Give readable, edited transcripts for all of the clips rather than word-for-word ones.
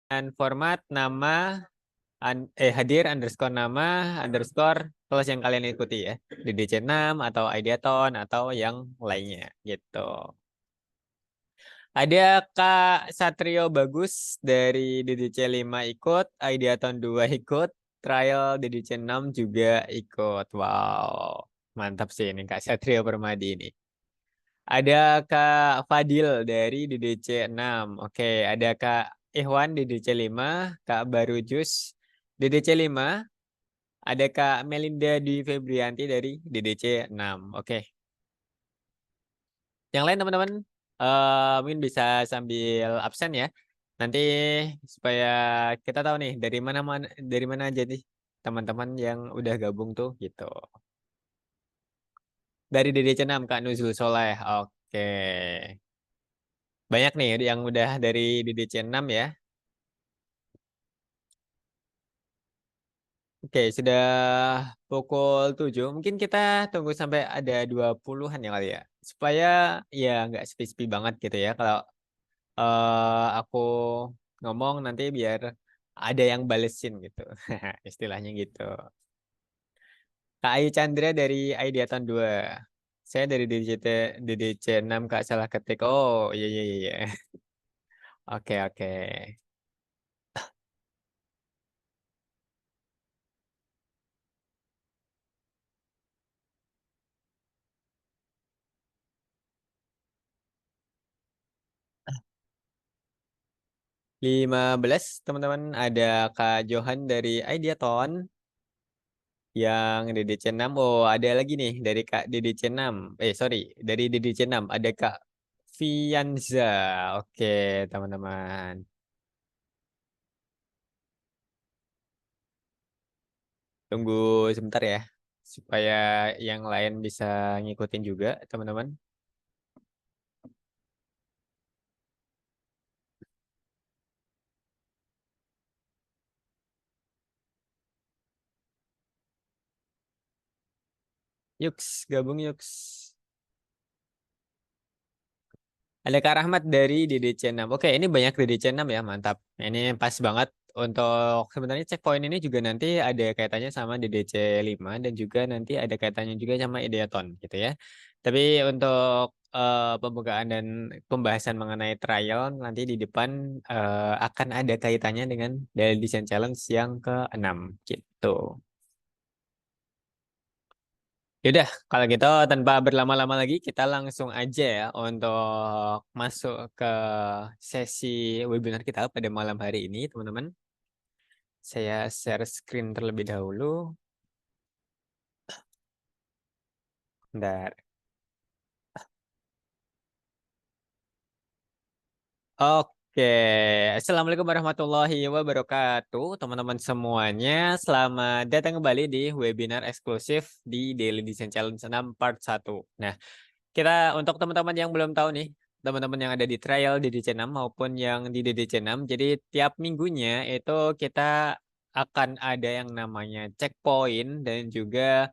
Dan format nama hadir underscore nama underscore kelas yang kalian ikuti ya. Di DC6 atau Ideaton atau yang lainnya gitu. Ada Kak Satrio Bagus dari DDC 5 ikut, Ideaton 2 ikut, trial DDC 6 juga ikut. Wow, mantap sih ini Kak Satrio Permadi ini. Ada Kak Fadil dari DDC 6. Oke, ada Kak Ikhwan DDC 5, Kak Barujus DDC 5, ada Kak Melinda Dwi Febrianti dari DDC 6. Oke. Yang lain teman-teman mungkin bisa sambil absen ya. Nanti supaya kita tahu nih dari mana aja nih teman-teman yang udah gabung tuh gitu. Dari DDC 6 Kak Nuzul Soleh. Oke. Banyak nih yang udah dari DDC 6 ya. Oke, sudah pukul 7. Mungkin kita tunggu sampai ada 20-an ya kali ya. Supaya ya nggak sepi-sepi banget gitu ya. Kalau aku ngomong nanti biar ada yang balesin gitu. Istilahnya gitu. Kak Ayu Chandra dari Ideaton 2. Saya dari DDC 6 Kak salah ketik. Oh, iya iya iya. Iya. Oke oke. 15 teman-teman ada Kak Johan dari Ideaton yang DDC 6. Oh, ada lagi nih dari Kak DDC 6. Sorry, dari DDC 6 ada Kak Fianza. Oke, teman-teman. Tunggu sebentar ya, supaya yang lain bisa ngikutin juga, teman-teman. Yuks, gabung yuks. Ada Kak Rahmat dari DDC 6. Oke, ini banyak DDC 6 ya, mantap. Ini pas banget untuk sebenarnya checkpoint ini juga nanti ada kaitannya sama DDC 5 dan juga nanti ada kaitannya juga sama Ideaton gitu ya. Tapi untuk pembukaan dan pembahasan mengenai trial nanti di depan akan ada kaitannya dengan Daily Design Challenge yang ke-6 gitu. Yaudah, kalau gitu tanpa berlama-lama lagi kita langsung aja ya untuk masuk ke sesi webinar kita pada malam hari ini, teman-teman. Saya share screen terlebih dahulu. Bentar. Oke, Assalamualaikum warahmatullahi wabarakatuh, teman-teman semuanya. Selamat datang kembali di webinar eksklusif di Daily Design Challenge 6 Part 1. Nah, kita untuk teman-teman yang belum tahu nih, teman-teman yang ada di trial di DC6 maupun yang di DDC6, jadi tiap minggunya itu kita akan ada yang namanya checkpoint dan juga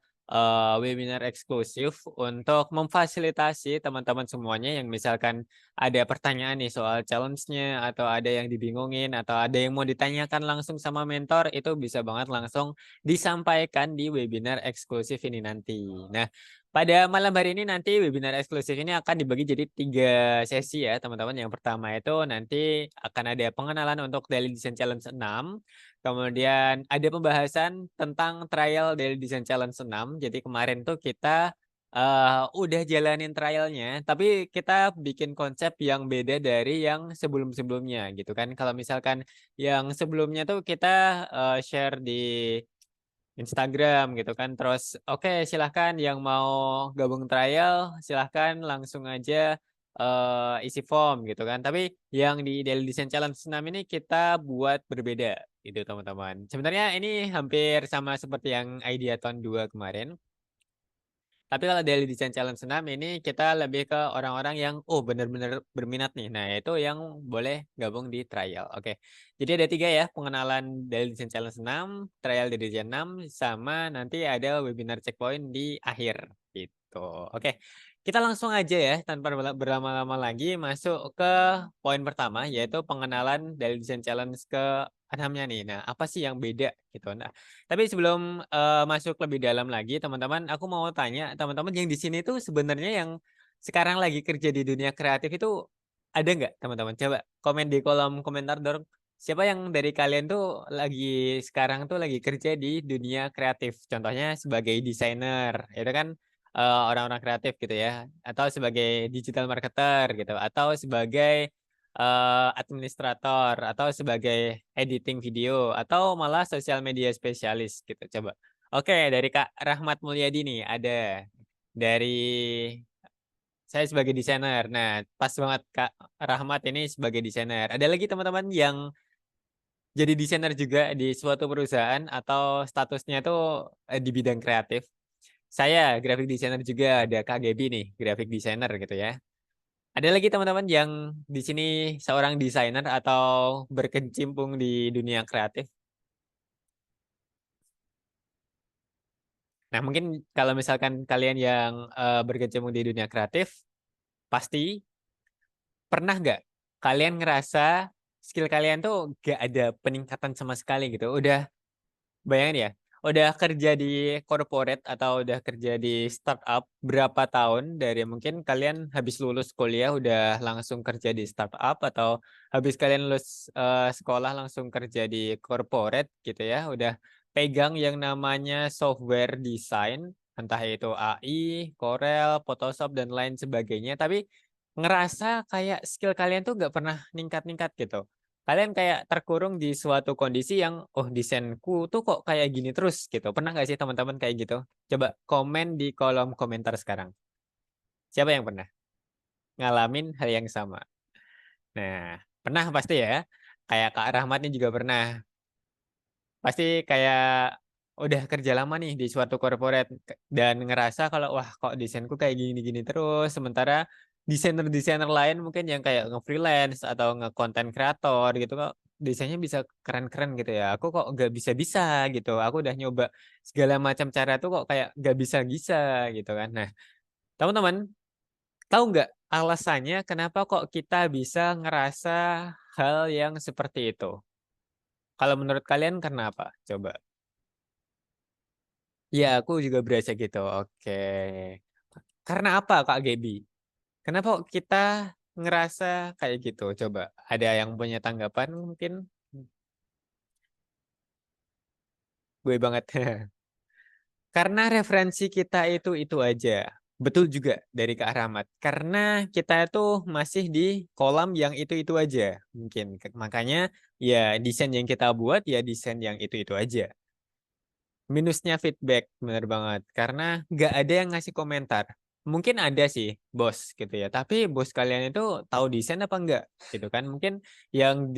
webinar eksklusif untuk memfasilitasi teman-teman semuanya yang misalkan ada pertanyaan nih soal challenge-nya atau ada yang dibingungin atau ada yang mau ditanyakan langsung sama mentor itu bisa banget langsung disampaikan di webinar eksklusif ini nanti. Nah, pada malam hari ini nanti webinar eksklusif ini akan dibagi jadi 3 sesi ya teman-teman. Yang pertama itu nanti akan ada pengenalan untuk Daily Design Challenge 6. Kemudian ada pembahasan tentang trial Daily Design Challenge 6. Jadi kemarin tuh kita udah jalanin trialnya, tapi kita bikin konsep yang beda dari yang sebelum-sebelumnya gitu kan. Kalau misalkan yang sebelumnya tuh kita share di Instagram gitu kan. Terus oke silahkan yang mau gabung trial silahkan langsung aja isi form gitu kan. Tapi yang di Daily Design Challenge 6 ini kita buat berbeda gitu teman-teman. Sebenarnya ini hampir sama seperti yang Ideaton 2 kemarin. Tapi kalau Daily Design Challenge 6 ini kita lebih ke orang-orang yang benar-benar berminat nih. Nah, itu yang boleh gabung di trial. Oke. Jadi ada 3 ya, pengenalan Daily Design Challenge 6, trial Daily Design 6, sama nanti ada webinar checkpoint di akhir gitu. Oke. Kita langsung aja ya, tanpa berlama-lama lagi masuk ke poin pertama, yaitu pengenalan dari desain challenge ke enamnya nih. Nah, apa sih yang beda gitu? Nah, tapi sebelum masuk lebih dalam lagi, teman-teman, aku mau tanya teman-teman yang di sini tuh sebenarnya yang sekarang lagi kerja di dunia kreatif itu ada nggak, teman-teman? Coba komen di kolom komentar dong. Siapa yang dari kalian tuh lagi sekarang tuh lagi kerja di dunia kreatif? Contohnya sebagai desainer, itu kan orang-orang kreatif gitu ya, atau sebagai digital marketer gitu, atau sebagai administrator, atau sebagai editing video, atau malah sosial media spesialis gitu. Coba. Oke, dari Kak Rahmat Mulyadi nih ada dari saya sebagai desainer. Nah, pas banget Kak Rahmat ini sebagai desainer. Ada lagi teman-teman yang jadi desainer juga di suatu perusahaan atau statusnya tuh di bidang kreatif. Saya graphic designer juga, ada Kak Gaby nih, graphic designer gitu ya. Ada lagi teman-teman yang di sini seorang desainer atau berkecimpung di dunia kreatif. Nah, mungkin kalau misalkan kalian yang berkecimpung di dunia kreatif, pasti pernah nggak kalian ngerasa skill kalian tuh gak ada peningkatan sama sekali gitu. Bayangin ya, udah kerja di corporate atau udah kerja di startup berapa tahun dari mungkin kalian habis lulus kuliah udah langsung kerja di startup atau habis kalian lulus sekolah langsung kerja di corporate gitu ya, udah pegang yang namanya software design, entah itu AI, Corel, Photoshop dan lain sebagainya, tapi ngerasa kayak skill kalian tuh nggak pernah ningkat-ningkat gitu. Kalian kayak terkurung di suatu kondisi yang, oh desainku tuh kok kayak gini terus gitu. Pernah nggak sih teman-teman kayak gitu? Coba komen di kolom komentar sekarang. Siapa yang pernah ngalamin hal yang sama? Nah, pernah pasti ya. Kayak Kak Rahmat ini juga pernah. Pasti kayak udah kerja lama nih di suatu corporate dan ngerasa kalau wah kok desainku kayak gini-gini terus. Sementara desainer-desainer lain mungkin yang kayak nge-freelance atau nge-content creator gitu kok desainnya bisa keren-keren gitu ya. Aku kok gak bisa-bisa gitu. Aku udah nyoba segala macam cara tuh kok kayak gak bisa-bisa gitu kan. Nah, teman-teman tahu nggak alasannya kenapa kok kita bisa ngerasa hal yang seperti itu? Kalau menurut kalian kenapa? Coba. Iya, aku juga berasa gitu. Oke. Karena apa, Kak Gebi? Kenapa kok kita ngerasa kayak gitu? Coba, ada yang punya tanggapan mungkin? Gue banget. Karena referensi kita itu aja. Betul juga dari Kak Rahmat. Karena kita itu masih di kolam yang itu aja. Mungkin. Makanya ya desain yang kita buat ya desain yang itu aja. Minusnya feedback, bener banget. Karena nggak ada yang ngasih komentar. Mungkin ada sih, bos gitu ya. Tapi bos kalian itu tahu desain apa enggak? Gitu kan. Mungkin yang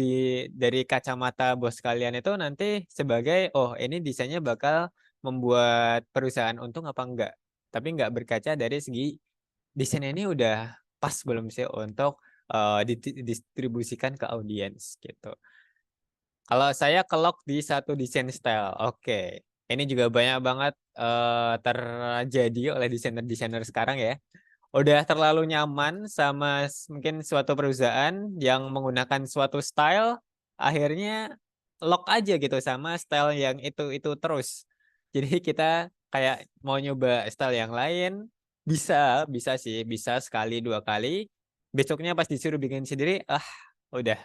dari kacamata bos kalian itu nanti sebagai, oh ini desainnya bakal membuat perusahaan untung apa enggak. Tapi nggak berkaca dari segi desain ini udah pas belum sih untuk didistribusikan ke audiens gitu. Kalau saya kelok di satu desain style, oke. Ini juga banyak banget terjadi oleh desainer-desainer sekarang ya. Udah terlalu nyaman sama mungkin suatu perusahaan yang menggunakan suatu style, akhirnya lock aja gitu sama style yang itu terus. Jadi kita kayak mau nyoba style yang lain, bisa, bisa sih, bisa sekali dua kali. Besoknya pas disuruh bikin sendiri, udah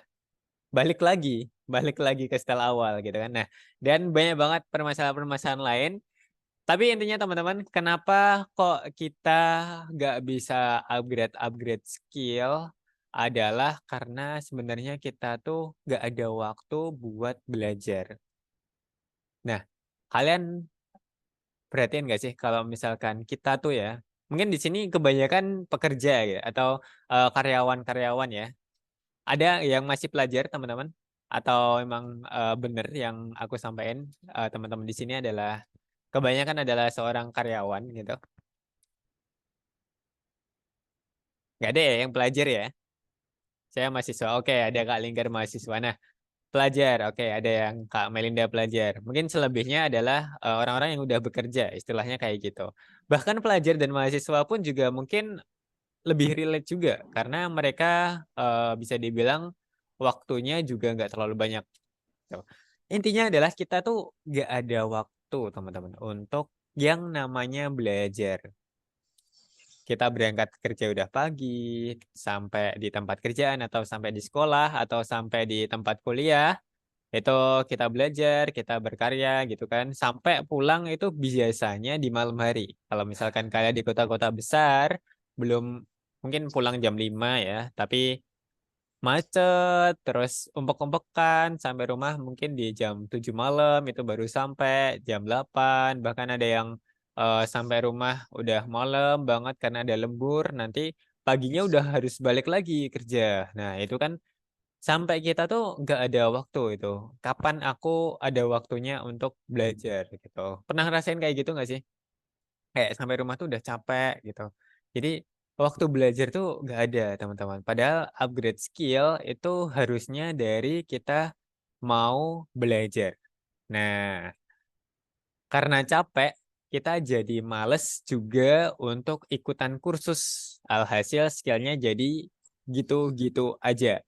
balik lagi, balik lagi ke style awal gitu kan. Nah, dan banyak banget permasalahan-permasalahan lain. Tapi intinya teman-teman, kenapa kok kita nggak bisa upgrade skill adalah karena sebenarnya kita tuh nggak ada waktu buat belajar. Nah, kalian perhatiin nggak sih kalau misalkan kita tuh ya, mungkin di sini kebanyakan pekerja ya atau karyawan-karyawan ya. Ada yang masih pelajar, teman-teman? Atau emang bener yang aku sampaikan teman-teman di sini adalah kebanyakan adalah seorang karyawan gitu. Nggak ada ya yang pelajar ya? Saya mahasiswa. Oke, ada Kak Linggar mahasiswa. Nah, pelajar. Oke, ada yang Kak Melinda pelajar. Mungkin selebihnya adalah orang-orang yang udah bekerja, istilahnya kayak gitu. Bahkan pelajar dan mahasiswa pun juga mungkin lebih relate juga karena mereka bisa dibilang waktunya juga nggak terlalu banyak. Tuh. Intinya adalah kita tuh nggak ada waktu teman-teman untuk yang namanya belajar. Kita berangkat kerja udah pagi, sampai di tempat kerjaan atau sampai di sekolah atau sampai di tempat kuliah, itu kita belajar, kita berkarya gitu kan. Sampai pulang itu biasanya di malam hari. Kalau misalkan kalian di kota-kota besar, belum mungkin pulang jam 5 ya, tapi macet, terus umpek-umpekan sampai rumah mungkin di jam 7 malam itu baru sampai jam 8, bahkan ada yang sampai rumah udah malam banget karena ada lembur, nanti paginya udah harus balik lagi kerja. Nah, itu kan sampai kita tuh nggak ada waktu itu. Kapan aku ada waktunya untuk belajar gitu. Pernah ngerasain kayak gitu nggak sih? Kayak sampai rumah tuh udah capek gitu. Jadi waktu belajar tuh nggak ada teman-teman. Padahal upgrade skill itu harusnya dari kita mau belajar. Nah, karena capek, kita jadi males juga untuk ikutan kursus. Alhasil skillnya jadi gitu-gitu aja.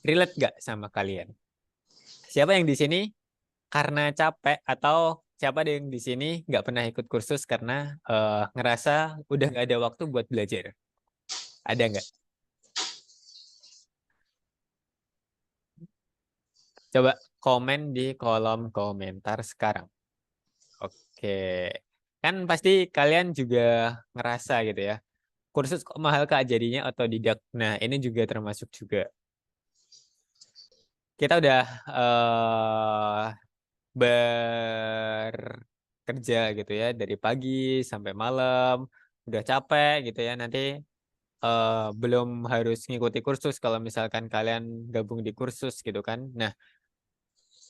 Relate nggak sama kalian? Siapa yang di sini karena capek atau siapa ada yang di sini nggak pernah ikut kursus karena ngerasa udah nggak ada waktu buat belajar? Ada nggak? Coba komen di kolom komentar sekarang. Oke. Kan pasti kalian juga ngerasa gitu ya. Kursus kok mahal Kak jadinya otodidak. Nah, ini juga termasuk juga. Kita udah bekerja gitu ya dari pagi sampai malam, udah capek gitu ya. Nanti belum harus ngikuti kursus kalau misalkan kalian gabung di kursus gitu kan. Nah,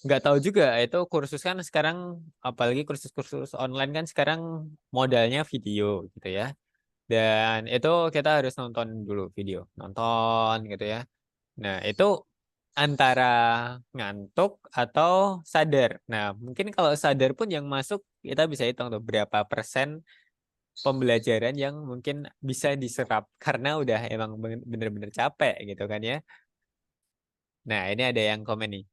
nggak tahu juga itu kursus kan sekarang apalagi kursus-kursus online kan sekarang modalnya video gitu ya. Dan itu kita harus nonton dulu video, nonton gitu ya. Nah, itu antara ngantuk atau sadar. Nah, mungkin kalau sadar pun yang masuk kita bisa hitung tuh berapa persen pembelajaran yang mungkin bisa diserap karena udah emang bener-bener capek gitu kan ya. Nah, ini ada yang komen nih.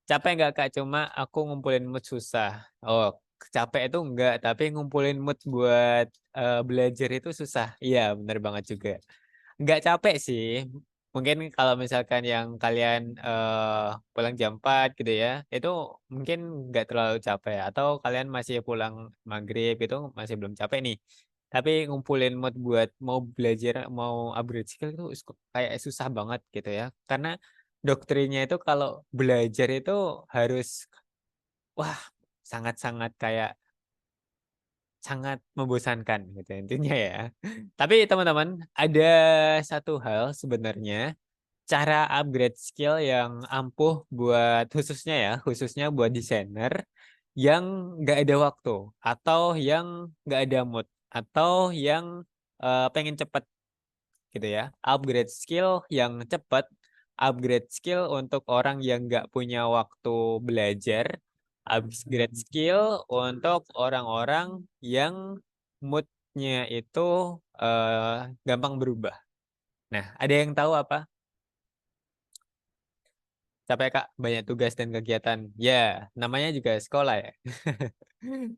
Capek nggak Kak? Cuma aku ngumpulin mood susah. Oh, capek itu enggak, tapi ngumpulin mood buat belajar itu susah. Iya, bener banget juga. Nggak capek sih. Mungkin kalau misalkan yang kalian pulang jam 4 gitu ya, itu mungkin nggak terlalu capek. Atau kalian masih pulang maghrib itu masih belum capek nih. Tapi ngumpulin mood buat mau belajar, mau upgrade skill itu kayak susah banget gitu ya. Karena doktrinnya itu kalau belajar itu harus, wah, sangat-sangat kayak sangat membosankan gitu intinya ya. Tapi teman-teman, ada satu hal sebenarnya cara upgrade skill yang ampuh buat khususnya buat desainer yang nggak ada waktu atau yang nggak ada mood atau yang pengen cepet gitu ya. Upgrade skill yang cepat, upgrade skill untuk orang yang nggak punya waktu belajar, upgrade skill untuk orang-orang yang moodnya itu gampang berubah. Nah, ada yang tahu apa? Capek Kak, banyak tugas dan kegiatan. Ya, namanya juga sekolah ya.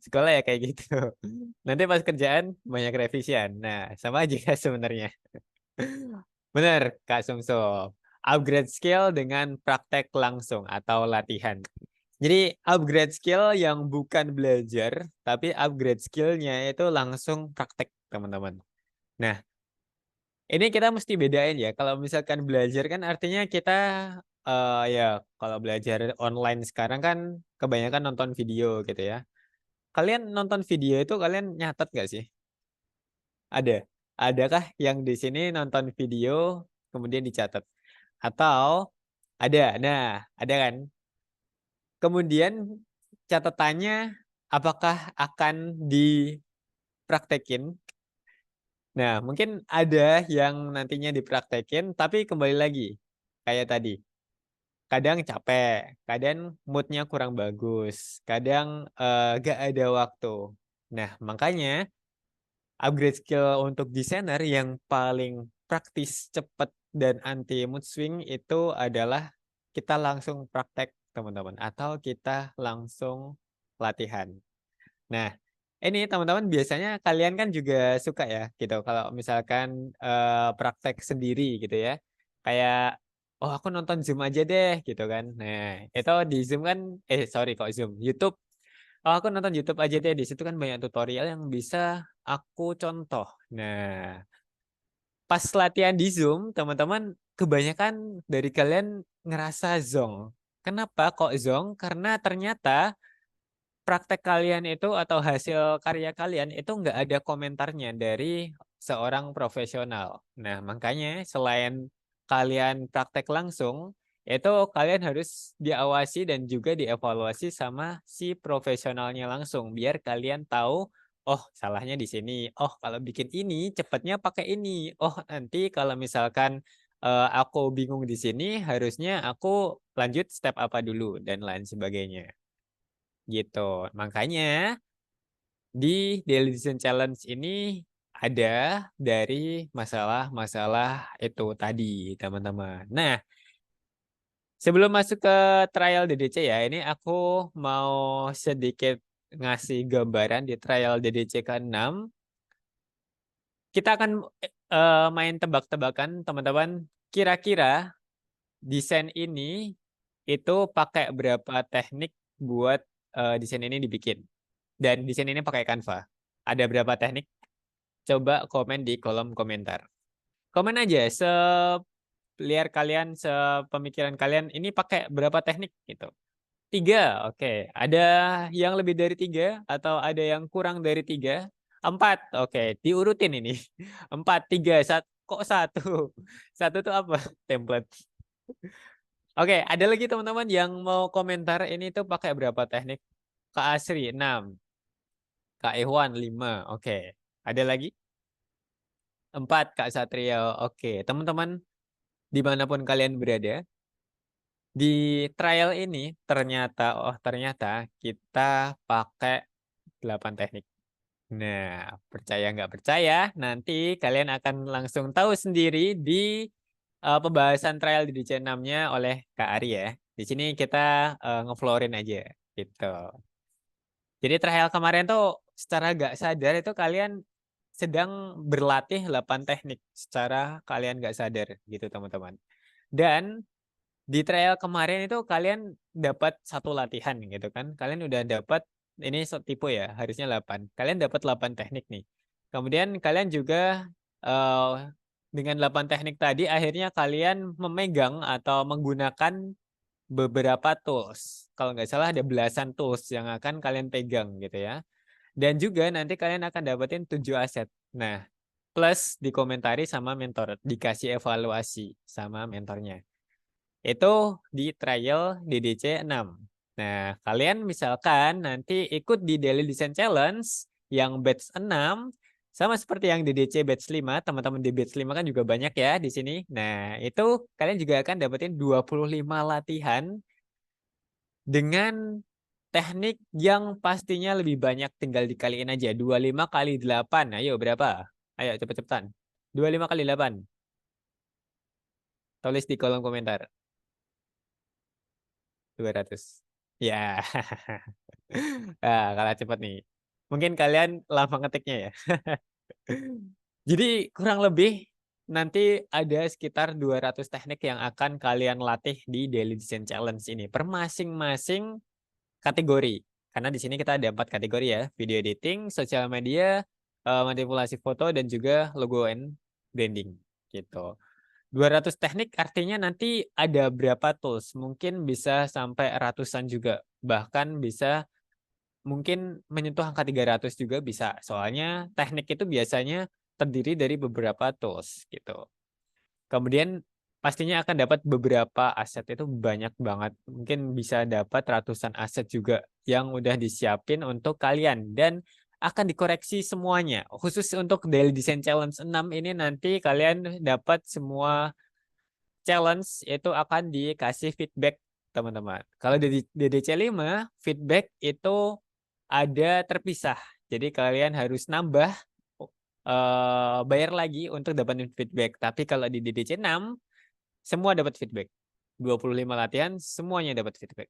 Sekolah ya kayak gitu. Nanti pas kerjaan banyak revisian. Nah, sama aja sebenarnya. Benar, Kak Sumso. Upgrade skill dengan praktek langsung atau latihan. Jadi upgrade skill yang bukan belajar, tapi upgrade skillnya itu langsung praktek, teman-teman. Nah, ini kita mesti bedain ya. Kalau misalkan belajar kan artinya kita ya kalau belajar online sekarang kan kebanyakan nonton video gitu ya. Kalian nonton video itu kalian nyatet gak sih? Ada. Adakah yang di sini nonton video kemudian dicatat? Atau ada. Nah, ada kan? Kemudian catatannya apakah akan dipraktekin? Nah, mungkin ada yang nantinya dipraktekin, tapi kembali lagi kayak tadi. Kadang capek, kadang moodnya kurang bagus, kadang gak ada waktu. Nah, makanya upgrade skill untuk desainer yang paling praktis, cepat, dan anti mood swing itu adalah kita langsung praktek, teman-teman, atau kita langsung latihan. Nah, ini teman-teman biasanya kalian kan juga suka ya gitu kalau misalkan praktek sendiri gitu ya. Kayak oh aku nonton Zoom aja deh gitu kan. Nah, itu di Zoom kan sorry kok Zoom, YouTube. Oh, aku nonton YouTube aja deh. Di situ kan banyak tutorial yang bisa aku contoh. Nah, pas latihan di Zoom, teman-teman kebanyakan dari kalian ngerasa zonk. Kenapa kok zonk? Karena ternyata praktek kalian itu atau hasil karya kalian itu nggak ada komentarnya dari seorang profesional. Nah, makanya selain kalian praktek langsung, itu kalian harus diawasi dan juga dievaluasi sama si profesionalnya langsung biar kalian tahu, oh salahnya di sini. Oh kalau bikin ini cepatnya pakai ini. Oh nanti kalau misalkan aku bingung di sini, harusnya aku lanjut step apa dulu dan lain sebagainya. Gitu. Makanya di Daily Design Challenge ini ada dari masalah-masalah itu tadi, teman-teman. Nah, sebelum masuk ke trial DDC ya, ini aku mau sedikit ngasih gambaran di trial DDC ke-6. Kita akan main tebak-tebakan, teman-teman. Kira-kira desain ini itu pakai berapa teknik buat desain ini dibikin. Dan desain ini pakai Canva. Ada berapa teknik? Coba komen di kolom komentar. Komen aja seliar kalian, sepemikiran kalian ini pakai berapa teknik gitu. 3, oke. Ada yang lebih dari 3 atau ada yang kurang dari 3? 4, oke. Diurutin ini. 4, 3, kok 1? 1 tuh apa? Template. Oke, ada lagi teman-teman yang mau komentar ini tuh pakai berapa teknik? Kak Asri 6, Kak Ikhwan 5, oke. Ada lagi? 4, Kak Satrio. Oke, teman-teman dimanapun kalian berada, di trial ini ternyata kita pakai 8 teknik. Nah, percaya nggak percaya, nanti kalian akan langsung tahu sendiri di pembahasan trial di DC6-nya oleh Kak Ari ya. Di sini kita ngeflorin aja gitu. Jadi trial kemarin tuh secara nggak sadar itu kalian sedang berlatih 8 teknik secara kalian nggak sadar gitu teman-teman. Dan di trial kemarin itu kalian dapat satu latihan gitu kan. Kalian udah dapat ini tipe ya, harusnya 8. Kalian dapat 8 teknik nih. Kemudian kalian juga eh, dengan 8 teknik tadi akhirnya kalian memegang atau menggunakan beberapa tools. Kalau nggak salah ada belasan tools yang akan kalian pegang gitu ya. Dan juga nanti kalian akan dapetin 7 aset. Nah, plus dikomentari sama mentor, dikasih evaluasi sama mentornya. Itu di trial DDC 6. Nah, kalian misalkan nanti ikut di Daily Design Challenge yang batch 6, sama seperti yang DDC batch 5, teman-teman di batch 5 kan juga banyak ya di sini. Nah, itu kalian juga akan dapetin 25 latihan dengan teknik yang pastinya lebih banyak, tinggal dikaliin aja. 25 kali 8. Ayo berapa? Ayo cepet-cepetan. 25 kali 8. Tulis di kolom komentar. 200. Ya. Nah, kalah cepet nih. Mungkin kalian lama ngetiknya ya. Jadi kurang lebih nanti ada sekitar 200 teknik yang akan kalian latih di Daily Design Challenge ini per masing-masing kategori. Karena di sini kita ada 4 kategori ya, video editing, sosial media, manipulasi foto, dan juga logo and branding gitu. 200 teknik artinya nanti ada berapa tools, mungkin bisa sampai ratusan juga, bahkan bisa mungkin menyentuh angka 300 juga bisa. Soalnya teknik itu biasanya terdiri dari beberapa tools gitu. Kemudian pastinya akan dapat beberapa aset, itu banyak banget. Mungkin bisa dapat ratusan aset juga yang udah disiapin untuk kalian dan akan dikoreksi semuanya. Khusus untuk Daily Design Challenge 6 ini nanti kalian dapat semua challenge itu akan dikasih feedback, teman-teman. Kalau di DDC 5, feedback itu ada terpisah. Jadi kalian harus nambah bayar lagi untuk dapetin feedback. Tapi kalau di DDC 6 semua dapat feedback. 25 latihan semuanya dapat feedback.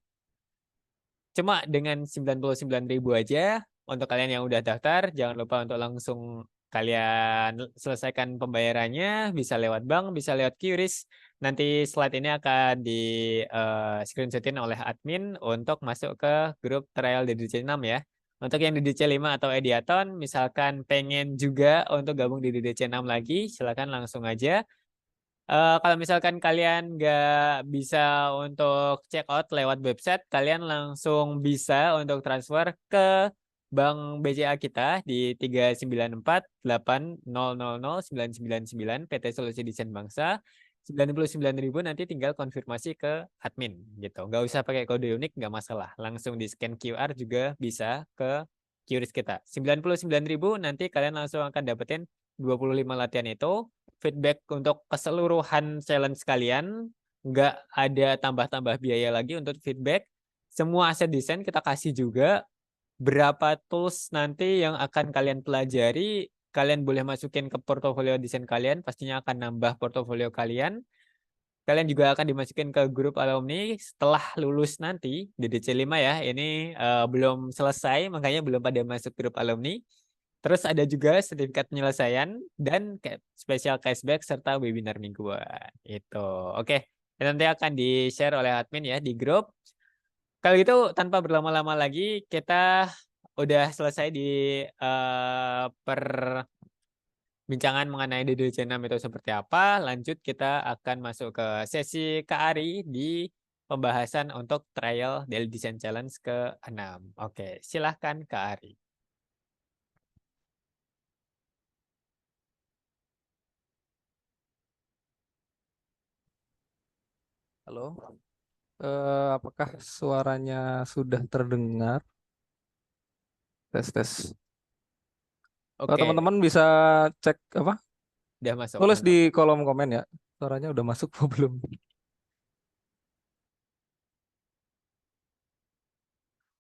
Cuma dengan 99.000 aja untuk kalian yang udah daftar, jangan lupa untuk langsung kalian selesaikan pembayarannya, bisa lewat bank, bisa lewat QRIS. Nanti slide ini akan di screenshotin oleh admin untuk masuk ke grup trial DDC 6 ya. Untuk yang DDC 5 atau Ediaton, misalkan pengen juga untuk gabung di DDC 6 lagi, silakan langsung aja. Kalau misalkan kalian nggak bisa untuk check out lewat website, kalian langsung bisa untuk transfer ke Bank BCA kita di 394 8000999 PT Solusi Desain Bangsa. 99.000 nanti tinggal konfirmasi ke admin gitu. Nggak usah pakai kode unik, nggak masalah. Langsung di scan QR juga bisa ke QRIS kita. 99.000 nanti kalian langsung akan dapetin 25 latihan itu, feedback untuk keseluruhan challenge kalian, nggak ada tambah-tambah biaya lagi untuk feedback. Semua aset desain kita kasih juga. Berapa tools nanti yang akan kalian pelajari, kalian boleh masukin ke portofolio desain kalian, pastinya akan nambah portofolio kalian. Kalian juga akan dimasukin ke grup alumni setelah lulus nanti, DDC 5 ya. Ini belum selesai, makanya belum pada masuk grup alumni. Terus ada juga sertifikat penyelesaian dan spesial cashback serta webinar mingguan. Itu. Oke. Dan nanti akan di-share oleh admin ya di grup. Kalau gitu tanpa berlama-lama lagi kita udah selesai di perbincangan mengenai DDC 6 itu seperti apa. Lanjut kita akan masuk ke sesi Kak Ari di pembahasan untuk trial Daily Design Challenge ke-6. Oke, silahkan Kak Ari. Halo, apakah suaranya sudah terdengar? Tes tes. Oke, Teman-teman bisa cek apa? udah masuk. Tulis di kolom komen ya. Suaranya udah masuk apa belum?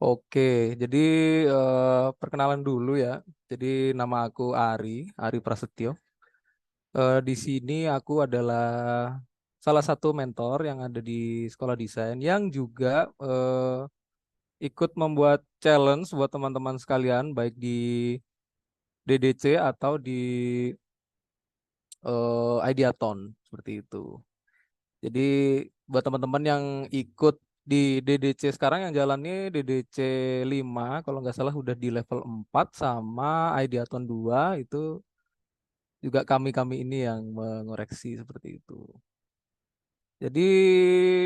Oke, jadi perkenalan dulu ya. Jadi nama aku Ari Prasetyo. Di sini aku adalah salah satu mentor yang ada di sekolah desain yang juga ikut membuat challenge buat teman-teman sekalian baik di DDC atau di Ideaton seperti itu. Jadi buat teman-teman yang ikut di DDC sekarang yang jalannya DDC 5 kalau nggak salah udah di level 4 sama Ideaton 2 itu juga kami-kami ini yang mengoreksi seperti itu. Jadi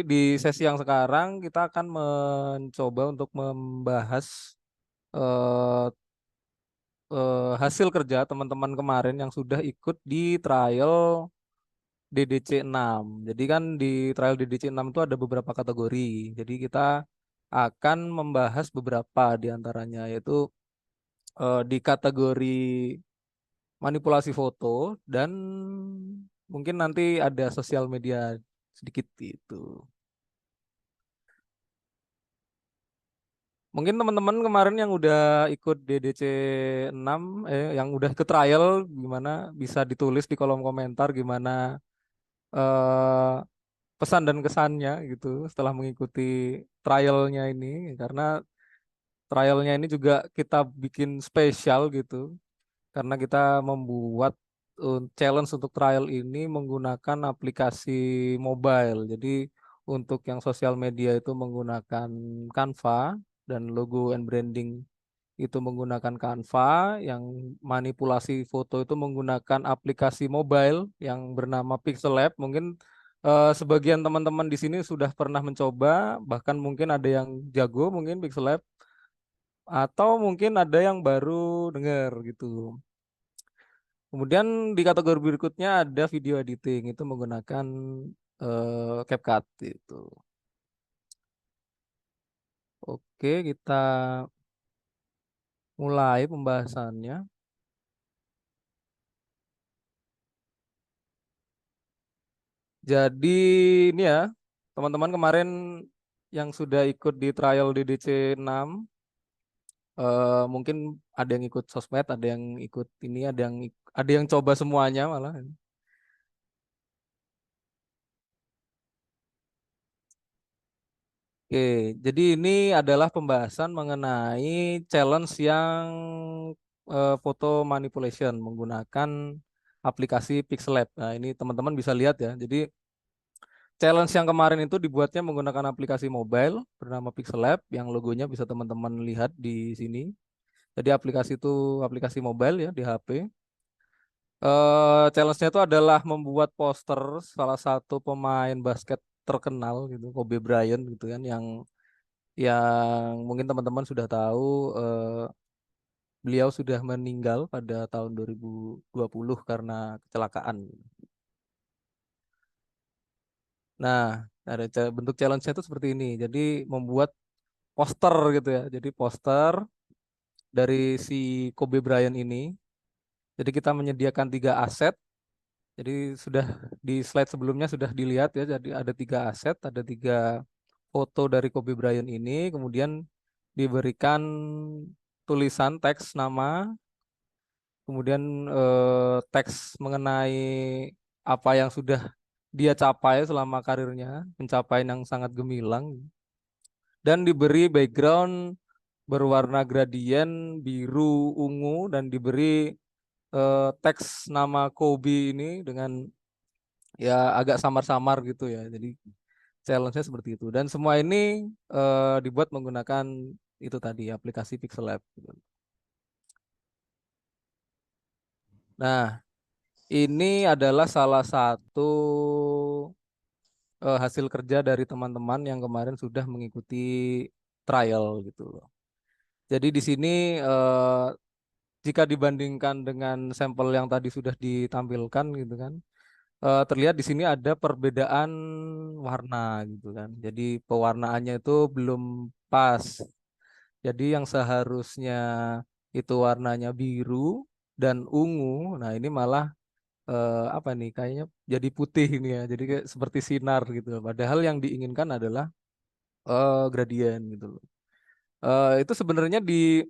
di sesi yang sekarang kita akan mencoba untuk membahas eh, hasil kerja teman-teman kemarin yang sudah ikut di trial DDC 6. Jadi kan di trial DDC 6 itu ada beberapa kategori. Jadi kita akan membahas beberapa di antaranya yaitu di kategori manipulasi foto dan mungkin nanti ada sosial media sedikit itu. Mungkin teman-teman kemarin yang udah ikut DDC 6 yang udah ke trial gimana bisa ditulis di kolom komentar gimana eh, pesan dan kesannya gitu setelah mengikuti trialnya ini karena trialnya ini juga kita bikin spesial gitu karena kita membuat challenge untuk trial ini menggunakan aplikasi mobile. Jadi untuk yang sosial media itu menggunakan Canva dan logo and branding itu menggunakan Canva, yang manipulasi foto itu menggunakan aplikasi mobile yang bernama Pixel Lab. Mungkin sebagian teman-teman di sini sudah pernah mencoba, bahkan mungkin ada yang jago mungkin Pixel Lab, atau mungkin ada yang baru dengar gitu. Kemudian di kategori berikutnya ada video editing itu menggunakan CapCut itu. Oke, kita mulai pembahasannya. Jadi ini ya, teman-teman kemarin yang sudah ikut di trial DDC 6, mungkin ada yang ikut sosmed, ada yang ikut ini, ada yang ada yang coba semuanya malah. Oke, jadi ini adalah pembahasan mengenai challenge yang foto manipulation menggunakan aplikasi Pixel Lab. Nah, ini teman-teman bisa lihat ya. Jadi challenge yang kemarin itu dibuatnya menggunakan aplikasi mobile bernama Pixel Lab yang logonya bisa teman-teman lihat di sini. Jadi aplikasi itu aplikasi mobile ya di HP. Challenge-nya itu adalah membuat poster salah satu pemain basket terkenal gitu, Kobe Bryant gitu kan, yang mungkin teman-teman sudah tahu, beliau sudah meninggal pada tahun 2020 karena kecelakaan. Nah, bentuk challenge-nya itu seperti ini. Jadi membuat poster gitu ya. Jadi poster dari si Kobe Bryant ini. Jadi kita menyediakan 3 aset. Jadi sudah di slide sebelumnya sudah dilihat ya. Jadi ada 3 aset, ada 3 foto dari Kobe Bryant ini. Kemudian diberikan tulisan teks nama, kemudian teks mengenai apa yang sudah dia capai selama karirnya, pencapaian yang sangat gemilang, dan diberi background berwarna gradien biru ungu dan diberi teks nama Kobe ini dengan ya agak samar-samar gitu ya. Jadi challenge-nya seperti itu. Dan semua ini dibuat menggunakan itu tadi aplikasi Pixel Lab, gitu. Nah, ini adalah salah satu hasil kerja dari teman-teman yang kemarin sudah mengikuti trial gitu loh. Jadi di sini eh, jika dibandingkan dengan sampel yang tadi sudah ditampilkan gitu kan, terlihat di sini ada perbedaan warna gitu kan. Jadi pewarnaannya itu belum pas. Jadi yang seharusnya itu warnanya biru dan ungu, nah ini malah apa nih kayaknya jadi putih ini ya. Jadi kayak seperti sinar gitu. Padahal yang diinginkan adalah gradien gitu loh. Itu sebenarnya di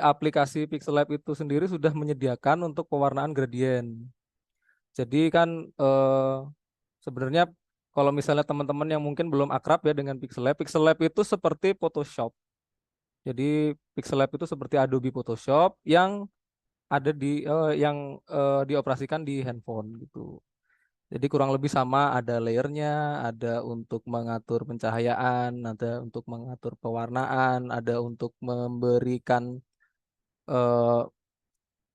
aplikasi Pixel Lab itu sendiri sudah menyediakan untuk pewarnaan gradien. Jadi kan sebenarnya kalau misalnya teman-teman yang mungkin belum akrab ya dengan Pixel Lab itu seperti Photoshop. Jadi Pixel Lab itu seperti Adobe Photoshop yang ada dioperasikan di handphone gitu. Jadi kurang lebih sama, ada layernya, ada untuk mengatur pencahayaan, ada untuk mengatur pewarnaan, ada untuk memberikan eh,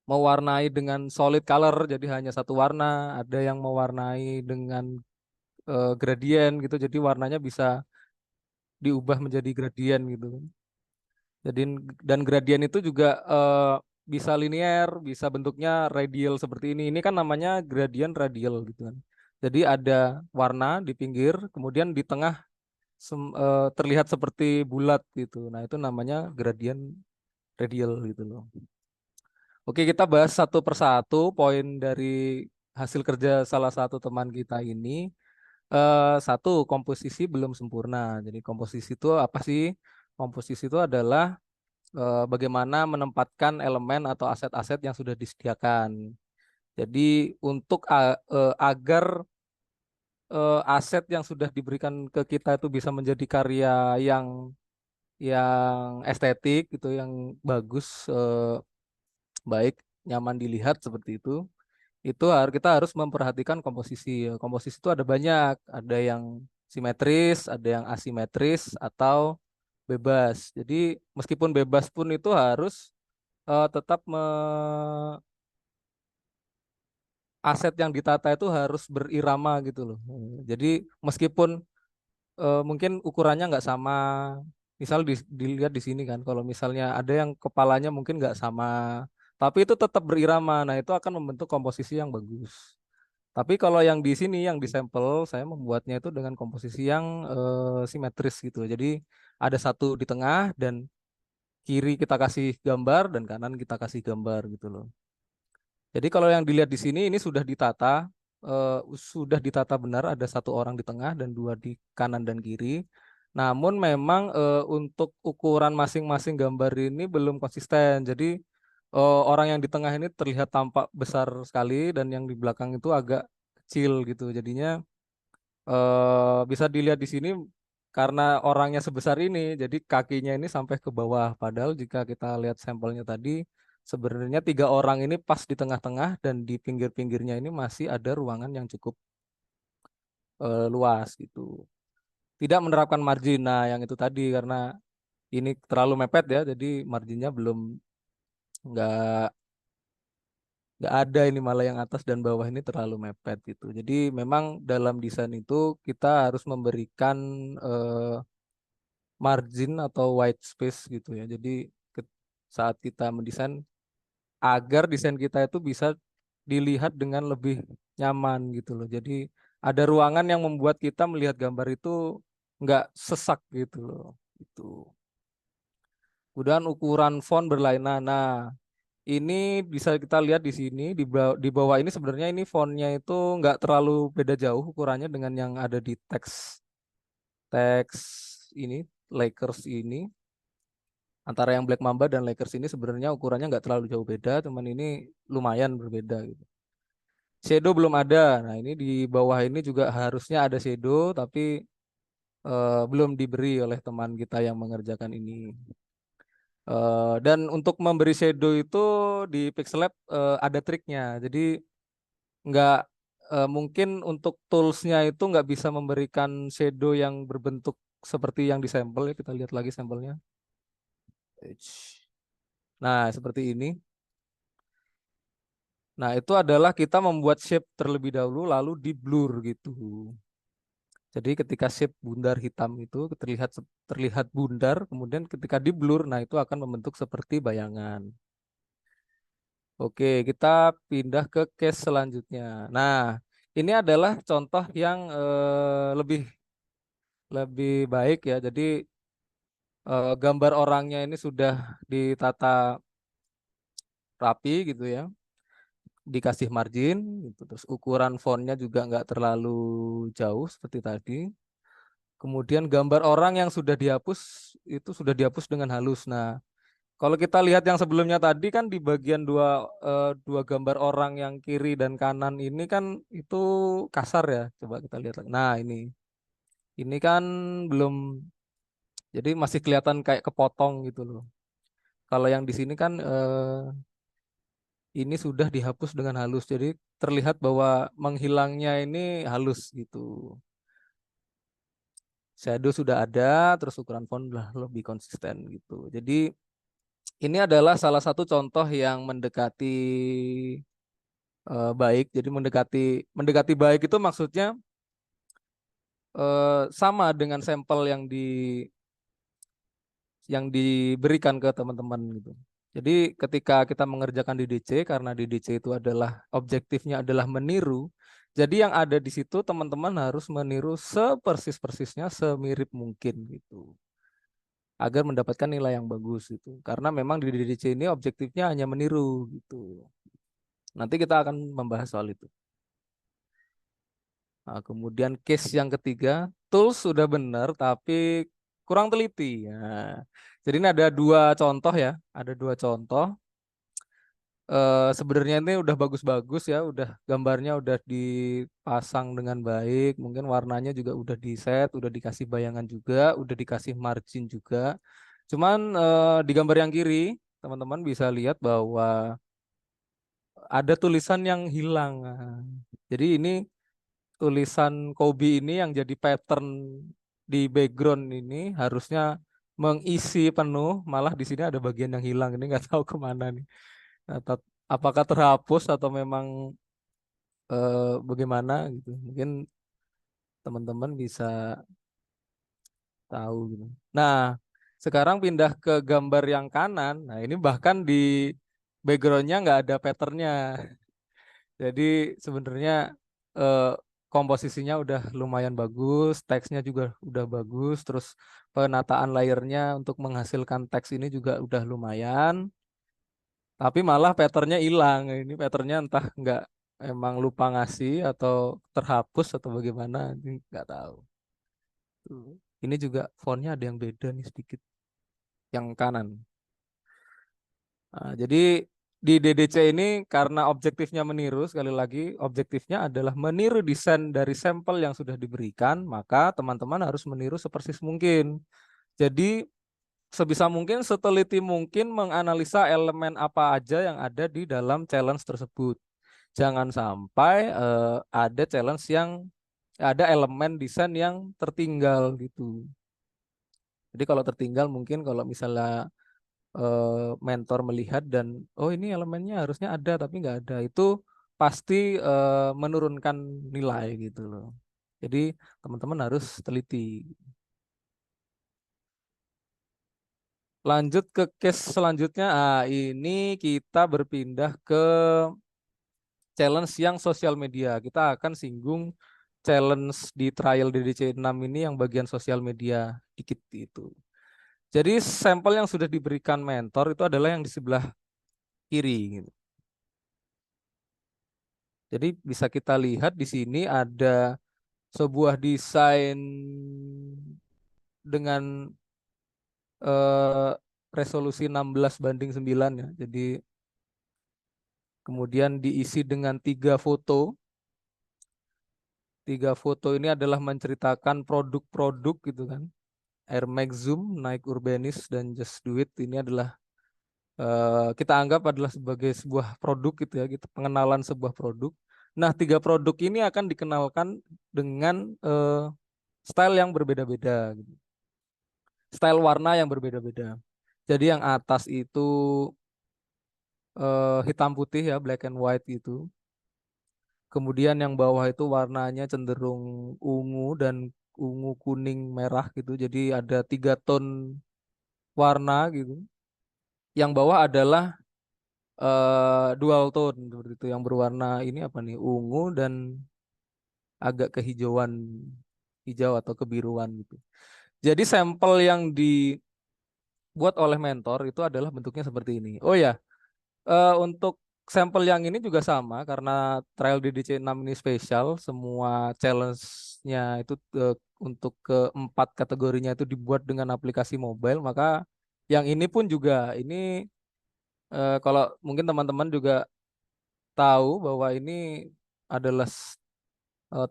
mewarnai dengan solid color, jadi hanya satu warna, ada yang mewarnai dengan gradien gitu, jadi warnanya bisa diubah menjadi gradien gitu kan. Jadi dan gradien itu juga bisa linear, bisa bentuknya radial seperti ini. Ini kan namanya gradien radial gitu kan. Jadi ada warna di pinggir, kemudian di tengah terlihat seperti bulat gitu. Nah, itu namanya gradien radial gitu loh. Oke, kita bahas satu persatu poin dari hasil kerja salah satu teman kita ini. Satu, komposisi belum sempurna. Jadi komposisi itu apa sih? Komposisi itu adalah bagaimana menempatkan elemen atau aset-aset yang sudah disediakan. Jadi untuk agar aset yang sudah diberikan ke kita itu bisa menjadi karya yang estetik gitu, yang bagus, baik, nyaman dilihat seperti itu. Itu kita harus memperhatikan komposisi. Komposisi itu ada banyak, ada yang simetris, ada yang asimetris atau bebas. Jadi meskipun bebas pun itu harus tetap aset yang ditata itu harus berirama gitu loh. Jadi meskipun mungkin ukurannya nggak sama, misal dilihat di sini kan, kalau misalnya ada yang kepalanya mungkin nggak sama, tapi itu tetap berirama. Nah, itu akan membentuk komposisi yang bagus. Tapi kalau yang di sini, yang di sampel, saya membuatnya itu dengan komposisi yang simetris gitu. Jadi ada satu di tengah dan kiri kita kasih gambar dan kanan kita kasih gambar gitu loh. Jadi kalau yang dilihat di sini ini sudah ditata benar, ada satu orang di tengah dan dua di kanan dan kiri. Namun memang untuk ukuran masing-masing gambar ini belum konsisten. Jadi orang yang di tengah ini terlihat tampak besar sekali dan yang di belakang itu agak kecil gitu. Jadinya bisa dilihat di sini karena orangnya sebesar ini, jadi kakinya ini sampai ke bawah. Padahal jika kita lihat sampelnya tadi, sebenarnya tiga orang ini pas di tengah-tengah dan di pinggir-pinggirnya ini masih ada ruangan yang cukup luas gitu. Tidak menerapkan margin. Nah, yang itu tadi karena ini terlalu mepet ya, jadi marginnya belum nggak nggak ada ini malah yang atas dan bawah ini terlalu mepet gitu. Jadi memang dalam desain itu kita harus memberikan eh, margin atau white space gitu ya. Jadi saat kita mendesain agar desain kita itu bisa dilihat dengan lebih nyaman gitu loh. Jadi ada ruangan yang membuat kita melihat gambar itu nggak sesak gitu loh. Itu. Kemudian ukuran font berlainan. Nah, ini bisa kita lihat di sini di bawah ini sebenarnya ini fontnya itu nggak terlalu beda jauh ukurannya dengan yang ada di teks teks ini Lakers ini antara yang Black Mamba dan Lakers ini sebenarnya ukurannya nggak terlalu jauh beda, cuman ini lumayan berbeda gitu. Shadow belum ada. Nah, ini di bawah ini juga harusnya ada shadow, tapi belum diberi oleh teman kita yang mengerjakan ini. Dan untuk memberi shadow itu di Pixel Lab ada triknya. Jadi nggak mungkin untuk toolsnya itu nggak bisa memberikan shadow yang berbentuk seperti yang di sampel ya. Kita lihat lagi sampelnya. Nah, seperti ini. Nah, itu adalah kita membuat shape terlebih dahulu lalu di blur gitu. Jadi ketika shape bundar hitam itu terlihat terlihat bundar, kemudian ketika di blur, nah itu akan membentuk seperti bayangan. Oke, kita pindah ke case selanjutnya. Nah, ini adalah contoh yang lebih lebih baik ya. Jadi gambar orangnya ini sudah ditata rapi gitu ya, dikasih margin, gitu. Terus ukuran fontnya juga nggak terlalu jauh seperti tadi. Kemudian gambar orang yang sudah dihapus itu sudah dihapus dengan halus. Nah, kalau kita lihat yang sebelumnya tadi kan di bagian dua gambar orang yang kiri dan kanan ini kan itu kasar ya. Coba kita lihat lagi. Nah, ini kan belum, jadi masih kelihatan kayak kepotong gitu loh. Kalau yang di sini kan ini sudah dihapus dengan halus. Jadi terlihat bahwa menghilangnya ini halus gitu. Shadow sudah ada, terus ukuran font lah lebih konsisten gitu. Jadi ini adalah salah satu contoh yang mendekati baik. Jadi mendekati baik itu maksudnya sama dengan sampel yang diberikan ke teman-teman gitu. Jadi ketika kita mengerjakan DDC karena DDC itu adalah objektifnya adalah meniru. Jadi yang ada di situ teman-teman harus meniru sepersis-persisnya semirip mungkin gitu agar mendapatkan nilai yang bagus gitu. Karena memang di DDC ini objektifnya hanya meniru gitu. Nanti kita akan membahas soal itu. Nah, kemudian case yang ketiga, tools sudah benar tapi kurang teliti. Nah, jadi ini ada dua contoh ya, ada dua contoh. Sebenarnya ini udah bagus-bagus ya, udah gambarnya udah dipasang dengan baik, mungkin warnanya juga udah di set, udah dikasih bayangan juga, udah dikasih margin juga. Cuman di gambar yang kiri, teman-teman bisa lihat bahwa ada tulisan yang hilang. Nah, jadi ini tulisan Kobe ini yang jadi pattern di background ini harusnya mengisi penuh, malah di sini ada bagian yang hilang. Ini nggak tahu kemana nih. Atau apakah terhapus atau memang bagaimana gitu. Mungkin teman-teman bisa tahu gitu. Nah, sekarang pindah ke gambar yang kanan. Nah, ini bahkan di backgroundnya nggak ada patternnya. Jadi sebenarnya eh, komposisinya udah lumayan bagus, teksnya juga udah bagus, terus penataan layernya untuk menghasilkan teks ini juga udah lumayan, tapi malah patternnya hilang. Ini patternnya entah nggak emang lupa ngasih atau terhapus atau bagaimana, ini nggak tahu. Tuh. Ini juga fontnya ada yang beda nih sedikit, yang kanan. Nah, jadi di DDC ini karena objektifnya meniru, sekali lagi objektifnya adalah meniru desain dari sampel yang sudah diberikan, maka teman-teman harus meniru sepersis mungkin. Jadi sebisa mungkin seteliti mungkin menganalisa elemen apa aja yang ada di dalam challenge tersebut. Jangan sampai ada challenge yang ada elemen desain yang tertinggal gitu. Jadi kalau tertinggal mungkin kalau misalnya mentor melihat dan oh ini elemennya harusnya ada tapi nggak ada, itu pasti menurunkan nilai gitu loh. Jadi teman-teman harus teliti. Lanjut ke case selanjutnya. Ini kita berpindah ke challenge yang sosial media. Kita akan singgung challenge di trial DDC 6 ini yang bagian sosial media dikit itu. Jadi sampel yang sudah diberikan mentor itu adalah yang di sebelah kiri gitu. Jadi bisa kita lihat di sini ada sebuah desain dengan eh, resolusi 16:9 ya. Jadi kemudian diisi dengan 3 foto. 3 foto ini adalah menceritakan produk-produk gitu kan. Air Max Zoom, Nike Urbanis, dan Just Do It ini adalah kita anggap adalah sebagai sebuah produk gitu ya, kita pengenalan sebuah produk. Nah, 3 produk ini akan dikenalkan dengan style yang berbeda-beda, gitu. Style warna yang berbeda-beda. Jadi yang atas itu hitam putih ya, black and white gitu. Kemudian yang bawah itu warnanya cenderung ungu dan ungu kuning merah gitu. Jadi ada 3 ton warna gitu. Yang bawah adalah dual tone seperti itu yang berwarna ini apa nih, ungu dan agak kehijauan, hijau atau kebiruan gitu. Jadi sampel yang dibuat oleh mentor itu adalah bentuknya seperti ini. Oh ya, untuk sampel yang ini juga sama karena trial DDC 6 ini spesial, semua challenge-nya itu untuk keempat kategorinya itu dibuat dengan aplikasi mobile, maka yang ini pun juga ini kalau mungkin teman-teman juga tahu bahwa ini adalah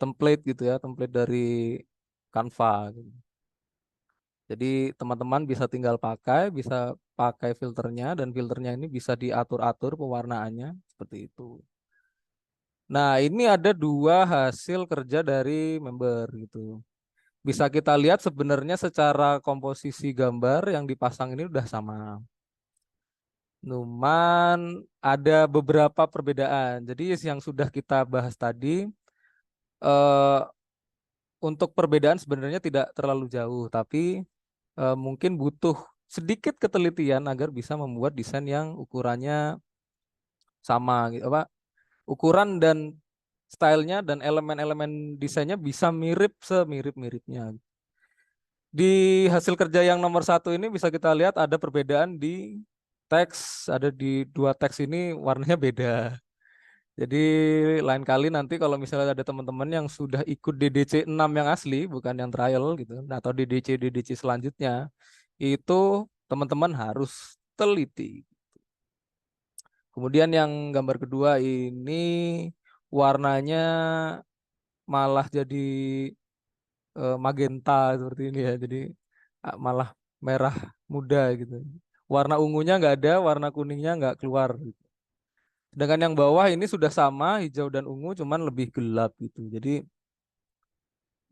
template gitu ya, template dari Canva gitu. Jadi teman-teman bisa tinggal pakai, bisa pakai filternya dan filternya ini bisa diatur-atur pewarnaannya seperti itu. Nah, ini ada 2 hasil kerja dari member gitu. Bisa kita lihat sebenarnya secara komposisi gambar yang dipasang ini udah sama. Cuman ada beberapa perbedaan. Jadi yang sudah kita bahas tadi eh, untuk perbedaan sebenarnya tidak terlalu jauh, tapi mungkin butuh sedikit ketelitian agar bisa membuat desain yang ukurannya sama gitu, apa ukuran dan stylenya dan elemen-elemen desainnya bisa mirip semirip-miripnya. Di hasil kerja yang nomor 1 ini bisa kita lihat ada perbedaan di teks, ada di 2 teks ini warnanya beda. Jadi lain kali nanti kalau misalnya ada teman-teman yang sudah ikut DDC 6 yang asli, bukan yang trial gitu, atau DDC selanjutnya, itu teman-teman harus teliti. Kemudian yang gambar kedua ini warnanya malah jadi magenta seperti ini ya. Jadi malah merah muda gitu. Warna ungunya nggak ada, warna kuningnya nggak keluar gitu. Sedangkan yang bawah ini sudah sama hijau dan ungu, cuman lebih gelap gitu. Jadi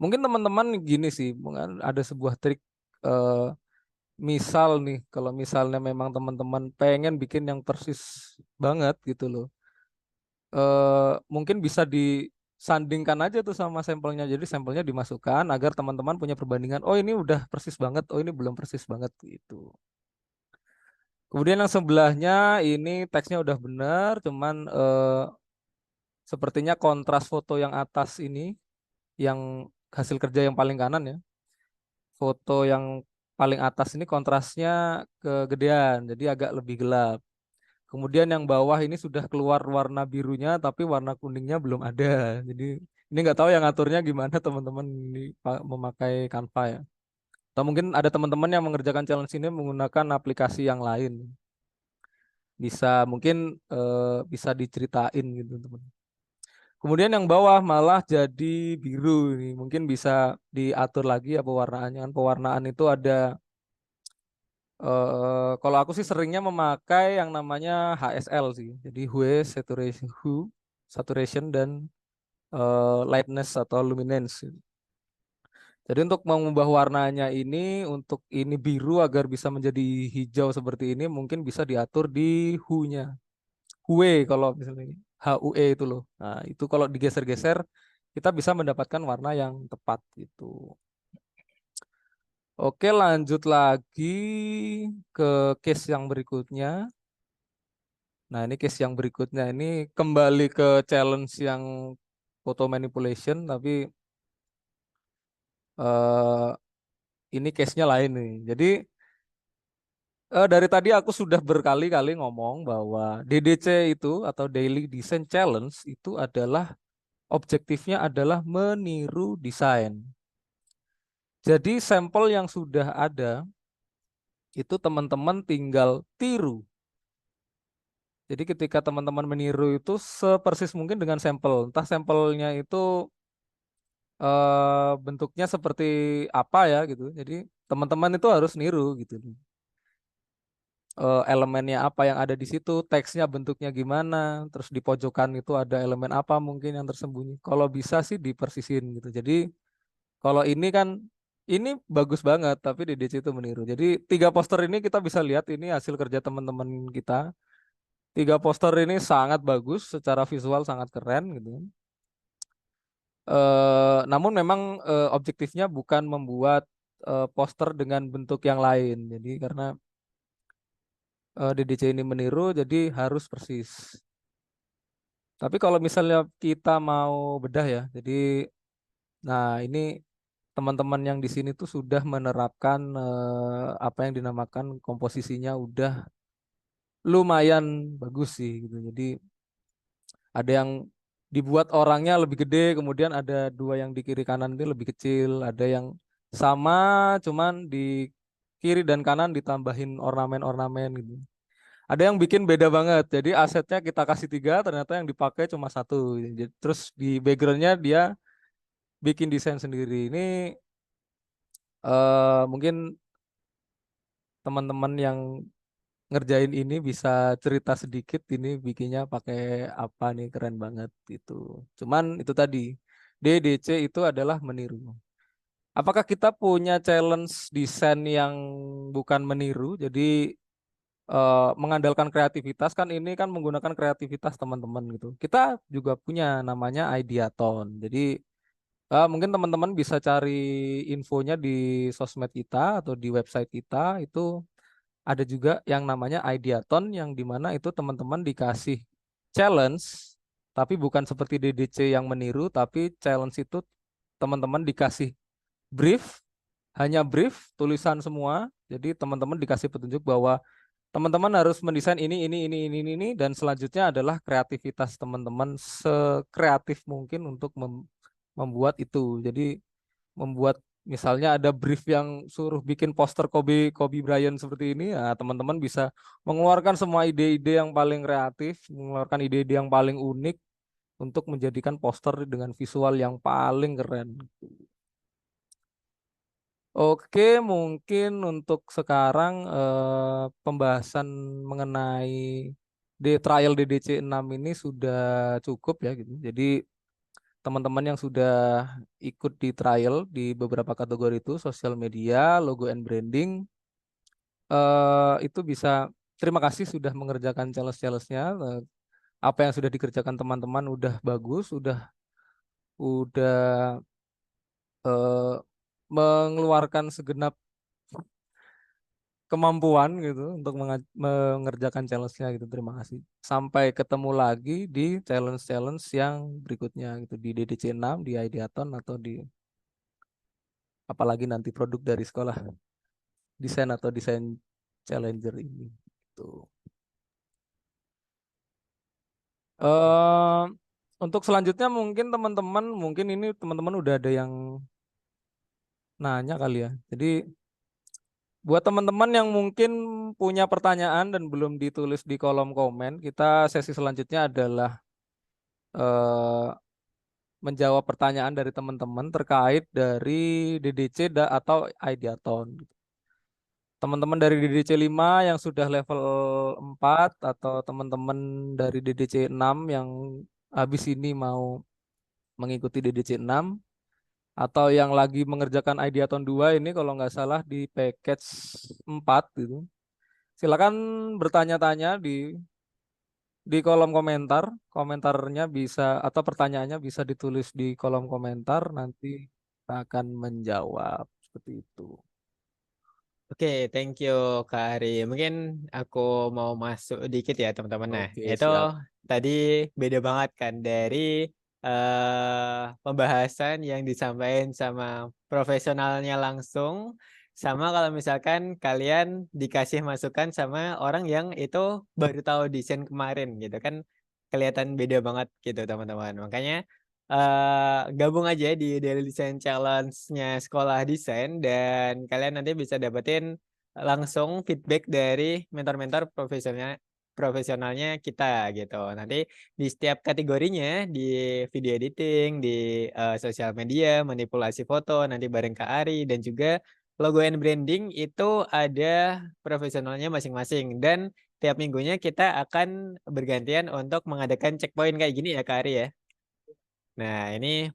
mungkin teman-teman gini sih, mungkin ada sebuah trik. eh, Misal nih, kalau misalnya memang teman-teman pengen bikin yang persis banget gitu loh, mungkin bisa disandingkan aja tuh sama sampelnya. Jadi sampelnya dimasukkan agar teman-teman punya perbandingan. Oh ini udah persis banget, oh ini belum persis banget gitu. Kemudian yang sebelahnya ini teksnya udah benar, cuman sepertinya kontras foto yang atas ini, yang hasil kerja yang paling kanan ya, foto yang paling atas ini kontrasnya kegedean, jadi agak lebih gelap. Kemudian yang bawah ini sudah keluar warna birunya, tapi warna kuningnya belum ada. Jadi ini nggak tahu yang ngaturnya gimana teman-teman ini memakai Canva ya. Atau mungkin ada teman-teman yang mengerjakan challenge ini menggunakan aplikasi yang lain. Bisa mungkin bisa diceritain gitu teman. Kemudian yang bawah malah jadi biru ini. Mungkin bisa diatur lagi ya pewarnaannya. Kan pewarnaan itu ada kalau aku sih seringnya memakai yang namanya HSL sih. Jadi hue, saturation dan lightness atau luminance. Jadi untuk mengubah warnanya ini untuk ini biru agar bisa menjadi hijau seperti ini mungkin bisa diatur di hue-nya. Hue kalau misalnya ini, HUE itu loh. Nah, itu kalau digeser-geser kita bisa mendapatkan warna yang tepat gitu. Oke, lanjut lagi ke case yang berikutnya. Nah, ini case yang berikutnya ini kembali ke challenge yang photo manipulation tapi eh, ini case-nya lain nih. Jadi dari tadi aku sudah berkali-kali ngomong bahwa DDC itu atau Daily Design Challenge itu adalah objektifnya adalah meniru desain. Jadi sampel yang sudah ada itu teman-teman tinggal tiru. Jadi ketika teman-teman meniru itu sepersis mungkin dengan sampel. Entah sampelnya itu bentuknya seperti apa ya gitu. Jadi teman-teman itu harus niru gitu. Elemennya apa yang ada di situ, teksnya bentuknya gimana, terus di pojokan itu ada elemen apa mungkin yang tersembunyi. Kalau bisa sih dipersisin gitu. Jadi kalau ini kan ini bagus banget, tapi di DC itu meniru. Jadi tiga poster ini kita bisa lihat ini hasil kerja teman-teman kita. Tiga poster ini sangat bagus, secara visual sangat keren gitu. Namun memang objektifnya bukan membuat poster dengan bentuk yang lain. Jadi karena DDC ini meniru, jadi harus persis. Tapi kalau misalnya kita mau bedah ya, jadi nah ini teman-teman yang di sini tuh sudah menerapkan apa yang dinamakan komposisinya udah lumayan bagus sih gitu. Jadi ada yang dibuat orangnya lebih gede, kemudian ada dua yang di kiri kanan itu lebih kecil, ada yang sama cuman di kiri dan kanan ditambahin ornamen-ornamen gitu. Ada yang bikin beda banget. Jadi asetnya kita kasih tiga, ternyata yang dipakai cuma satu. Terus di backgroundnya dia bikin desain sendiri. Ini mungkin teman-teman yang ngerjain ini bisa cerita sedikit ini bikinnya pakai apa nih keren banget itu. Cuman itu tadi DDC itu adalah meniru. Apakah kita punya challenge desain yang bukan meniru? Jadi mengandalkan kreativitas kan ini kan menggunakan kreativitas teman-teman gitu. Kita juga punya namanya Ideaton. Jadi mungkin teman-teman bisa cari infonya di sosmed kita atau di website kita itu ada juga yang namanya Ideaton yang dimana itu teman-teman dikasih challenge tapi bukan seperti DDC yang meniru tapi challenge itu teman-teman dikasih brief hanya brief tulisan semua jadi teman-teman dikasih petunjuk bahwa teman-teman harus mendesain ini dan selanjutnya adalah kreativitas teman-teman sekreatif mungkin untuk membuat itu jadi membuat misalnya ada brief yang suruh bikin poster Kobe Kobe Bryant seperti ini, ya teman-teman bisa mengeluarkan semua ide-ide yang paling kreatif, mengeluarkan ide-ide yang paling unik untuk menjadikan poster dengan visual yang paling keren. Oke, mungkin untuk sekarang pembahasan mengenai trial DDC 6 ini sudah cukup ya gitu. Jadi teman-teman yang sudah ikut di trial di beberapa kategori itu sosial media, logo and branding itu bisa terima kasih sudah mengerjakan challenge-challenge-nya. Apa yang sudah dikerjakan teman-teman udah bagus, udah eh, mengeluarkan segenap kemampuan gitu untuk mengerjakan challenge-nya gitu. Terima kasih. Sampai ketemu lagi di challenge-challenge yang berikutnya gitu di DDC 6, di Ideaton atau di apalagi nanti produk dari sekolah desain atau desain challenger ini. Tuh. Eh untuk selanjutnya mungkin teman-teman mungkin ini teman-teman udah ada yang nanya kali ya. Jadi buat teman-teman yang mungkin punya pertanyaan dan belum ditulis di kolom komen, kita sesi selanjutnya adalah eh, menjawab pertanyaan dari teman-teman terkait dari DDC atau Ideathon. Teman-teman dari DDC 5 yang sudah level 4 atau teman-teman dari DDC 6 yang habis ini mau mengikuti DDC 6 atau yang lagi mengerjakan Ideathon 2 ini kalau nggak salah di package 4 gitu. Silakan bertanya-tanya di kolom komentar. Komentarnya bisa atau pertanyaannya bisa ditulis di kolom komentar, nanti kita akan menjawab seperti itu. Oke, thank you Kak Ari. Mungkin aku mau masuk dikit ya teman-teman. Nah, Oke, itu siap. tadi beda banget kan dari pembahasan yang disampaikan sama profesionalnya langsung, sama kalau misalkan kalian dikasih masukan sama orang yang itu baru tahu desain kemarin gitu kan, kelihatan beda banget gitu teman-teman. Makanya gabung aja di Daily Design Challenge-nya Sekolah Desain dan kalian nanti bisa dapetin langsung feedback dari mentor-mentor profesionalnya kita gitu. Nanti di setiap kategorinya, di video editing, di sosial media, manipulasi foto, nanti bareng Kak Ari dan juga logo and branding itu ada profesionalnya masing-masing dan tiap minggunya kita akan bergantian untuk mengadakan checkpoint kayak gini ya Kak Ari ya. Nah, ini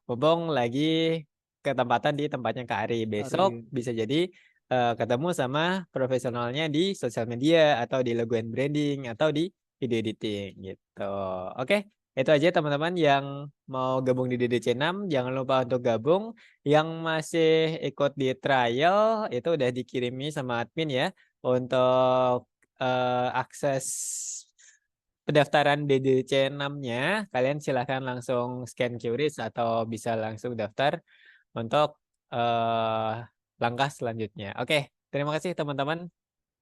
Bobong lagi ketempatan di tempatnya Kak Ari. Besok Ari. bisa jadi ketemu sama profesionalnya di sosial media atau di logo and branding atau di video editing gitu. Oke, itu aja teman-teman yang mau gabung di DDC 6. Jangan lupa untuk gabung. Yang masih ikut di trial itu udah dikirimi sama admin ya untuk akses pendaftaran DDC 6-nya, kalian silahkan langsung scan QRIS atau bisa langsung daftar untuk eh, langkah selanjutnya. Oke, terima kasih teman-teman.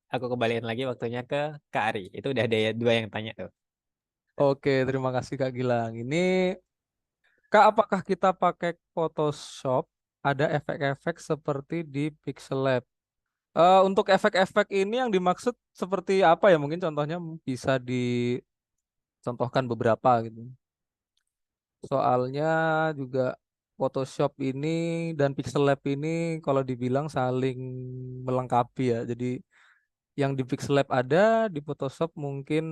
Aku kembaliin lagi waktunya ke Kak Ari. Itu udah ada dua yang tanya tuh. Oke, terima kasih Kak Gilang. Ini Kak, apakah kita pakai Photoshop? Ada efek-efek seperti di Pixel Lab. Untuk efek-efek ini yang dimaksud seperti apa ya? Mungkin contohnya bisa dicontohkan beberapa gitu. Soalnya juga Photoshop ini dan Pixel Lab ini kalau dibilang saling melengkapi ya. Jadi yang di Pixel Lab ada, di Photoshop mungkin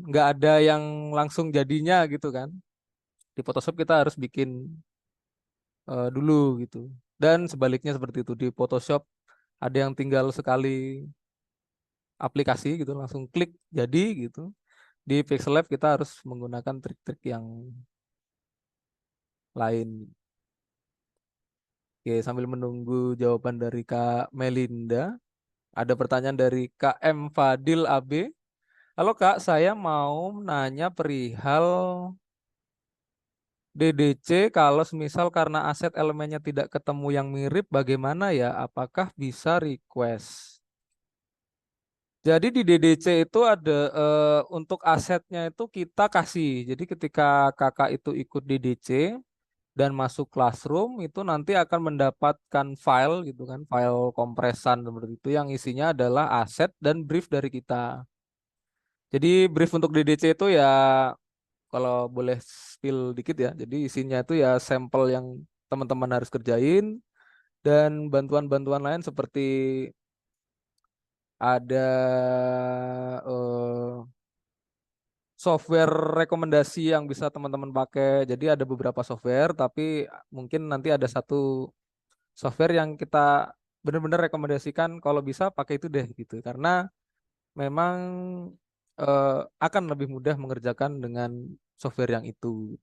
nggak ada yang langsung jadinya gitu kan. Di Photoshop kita harus bikin dulu gitu. Dan sebaliknya seperti itu di Photoshop ada yang tinggal sekali aplikasi gitu langsung klik jadi gitu. Di Pixel Lab kita harus menggunakan trik-trik yang lain. Oke, sambil menunggu jawaban dari Kak Melinda, ada pertanyaan dari Kak M Fadil AB. Halo Kak, saya mau nanya perihal DDC kalau semisal karena aset elemennya tidak ketemu yang mirip, bagaimana ya? Apakah bisa request? Jadi di DDC itu ada untuk asetnya itu kita kasih. Jadi ketika kakak itu ikut DDC dan masuk classroom itu nanti akan mendapatkan file gitu kan, file kompresan seperti itu yang isinya adalah aset dan brief dari kita. Jadi brief untuk DDC itu ya kalau boleh spill dikit ya. Jadi isinya itu ya sampel yang teman-teman harus kerjain dan bantuan-bantuan lain seperti ada software rekomendasi yang bisa teman-teman pakai. Jadi ada beberapa software, tapi mungkin nanti ada satu software yang kita benar-benar rekomendasikan kalau bisa pakai itu deh gitu. Karena memang akan lebih mudah mengerjakan dengan software yang itu.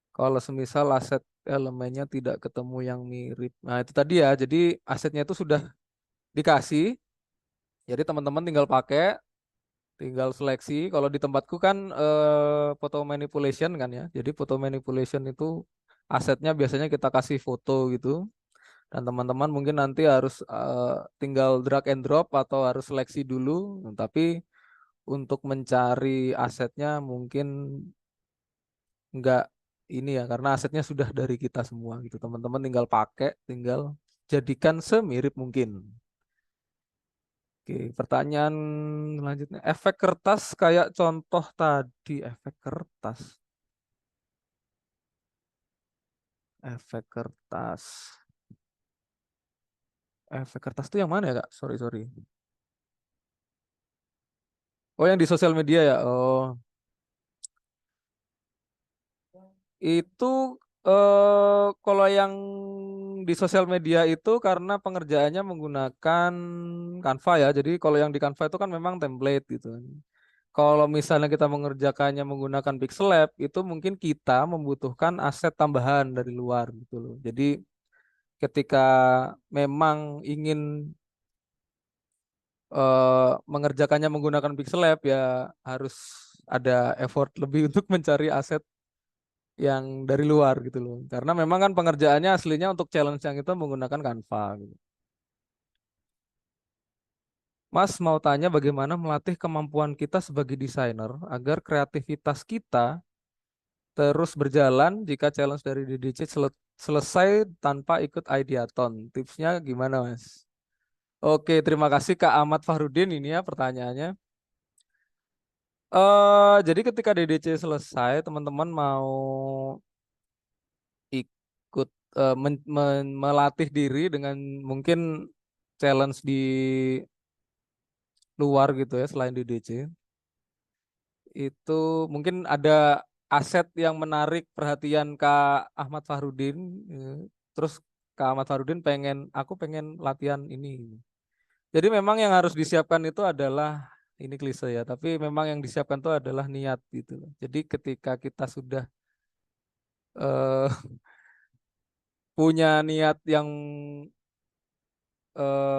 Kalau semisal aset elemennya tidak ketemu yang mirip. Nah, itu tadi ya. Jadi asetnya itu sudah dikasih. Jadi teman-teman tinggal pakai, tinggal seleksi. Kalau di tempatku kan photo manipulation kan ya. Jadi photo manipulation itu asetnya biasanya kita kasih foto gitu. Dan teman-teman mungkin nanti harus tinggal drag and drop atau harus seleksi dulu. Tapi untuk mencari asetnya mungkin nggak ini ya karena asetnya sudah dari kita semua gitu. Teman-teman tinggal pakai, tinggal jadikan semirip mungkin. Oke, pertanyaan selanjutnya. Efek kertas kayak contoh tadi, efek kertas. Efek kertas. Efek kertas itu yang mana ya, Kak? Sorry, sorry. Oh, yang di sosial media ya. Oh, itu kalau yang di sosial media itu karena pengerjaannya menggunakan Canva ya. Jadi kalau yang di Canva itu kan memang template gitu. Kalau misalnya kita mengerjakannya menggunakan Pixel Lab, itu mungkin kita membutuhkan aset tambahan dari luar gitu loh. Jadi ketika memang ingin mengerjakannya menggunakan Pixel Lab ya harus ada effort lebih untuk mencari aset yang dari luar gitu loh. Karena memang kan pengerjaannya aslinya untuk challenge yang itu menggunakan Canva gitu. Mas mau tanya bagaimana melatih kemampuan kita sebagai desainer agar kreativitas kita terus berjalan jika challenge dari DDC selesai tanpa ikut Ideathon. Tipsnya gimana, Mas? Oke, terima kasih Kak Ahmad Fahrudin ini ya pertanyaannya. Jadi ketika DDC selesai, teman-teman mau ikut melatih diri dengan mungkin challenge di luar gitu ya selain DDC. Itu mungkin ada aset yang menarik perhatian Kak Ahmad Fahrudin. Terus Kak Ahmad Fahrudin aku pengen latihan ini. Jadi memang yang harus disiapkan itu adalah ini klise ya, tapi memang yang disiapkan itu adalah niat gitu loh. Jadi ketika kita sudah eh, punya niat yang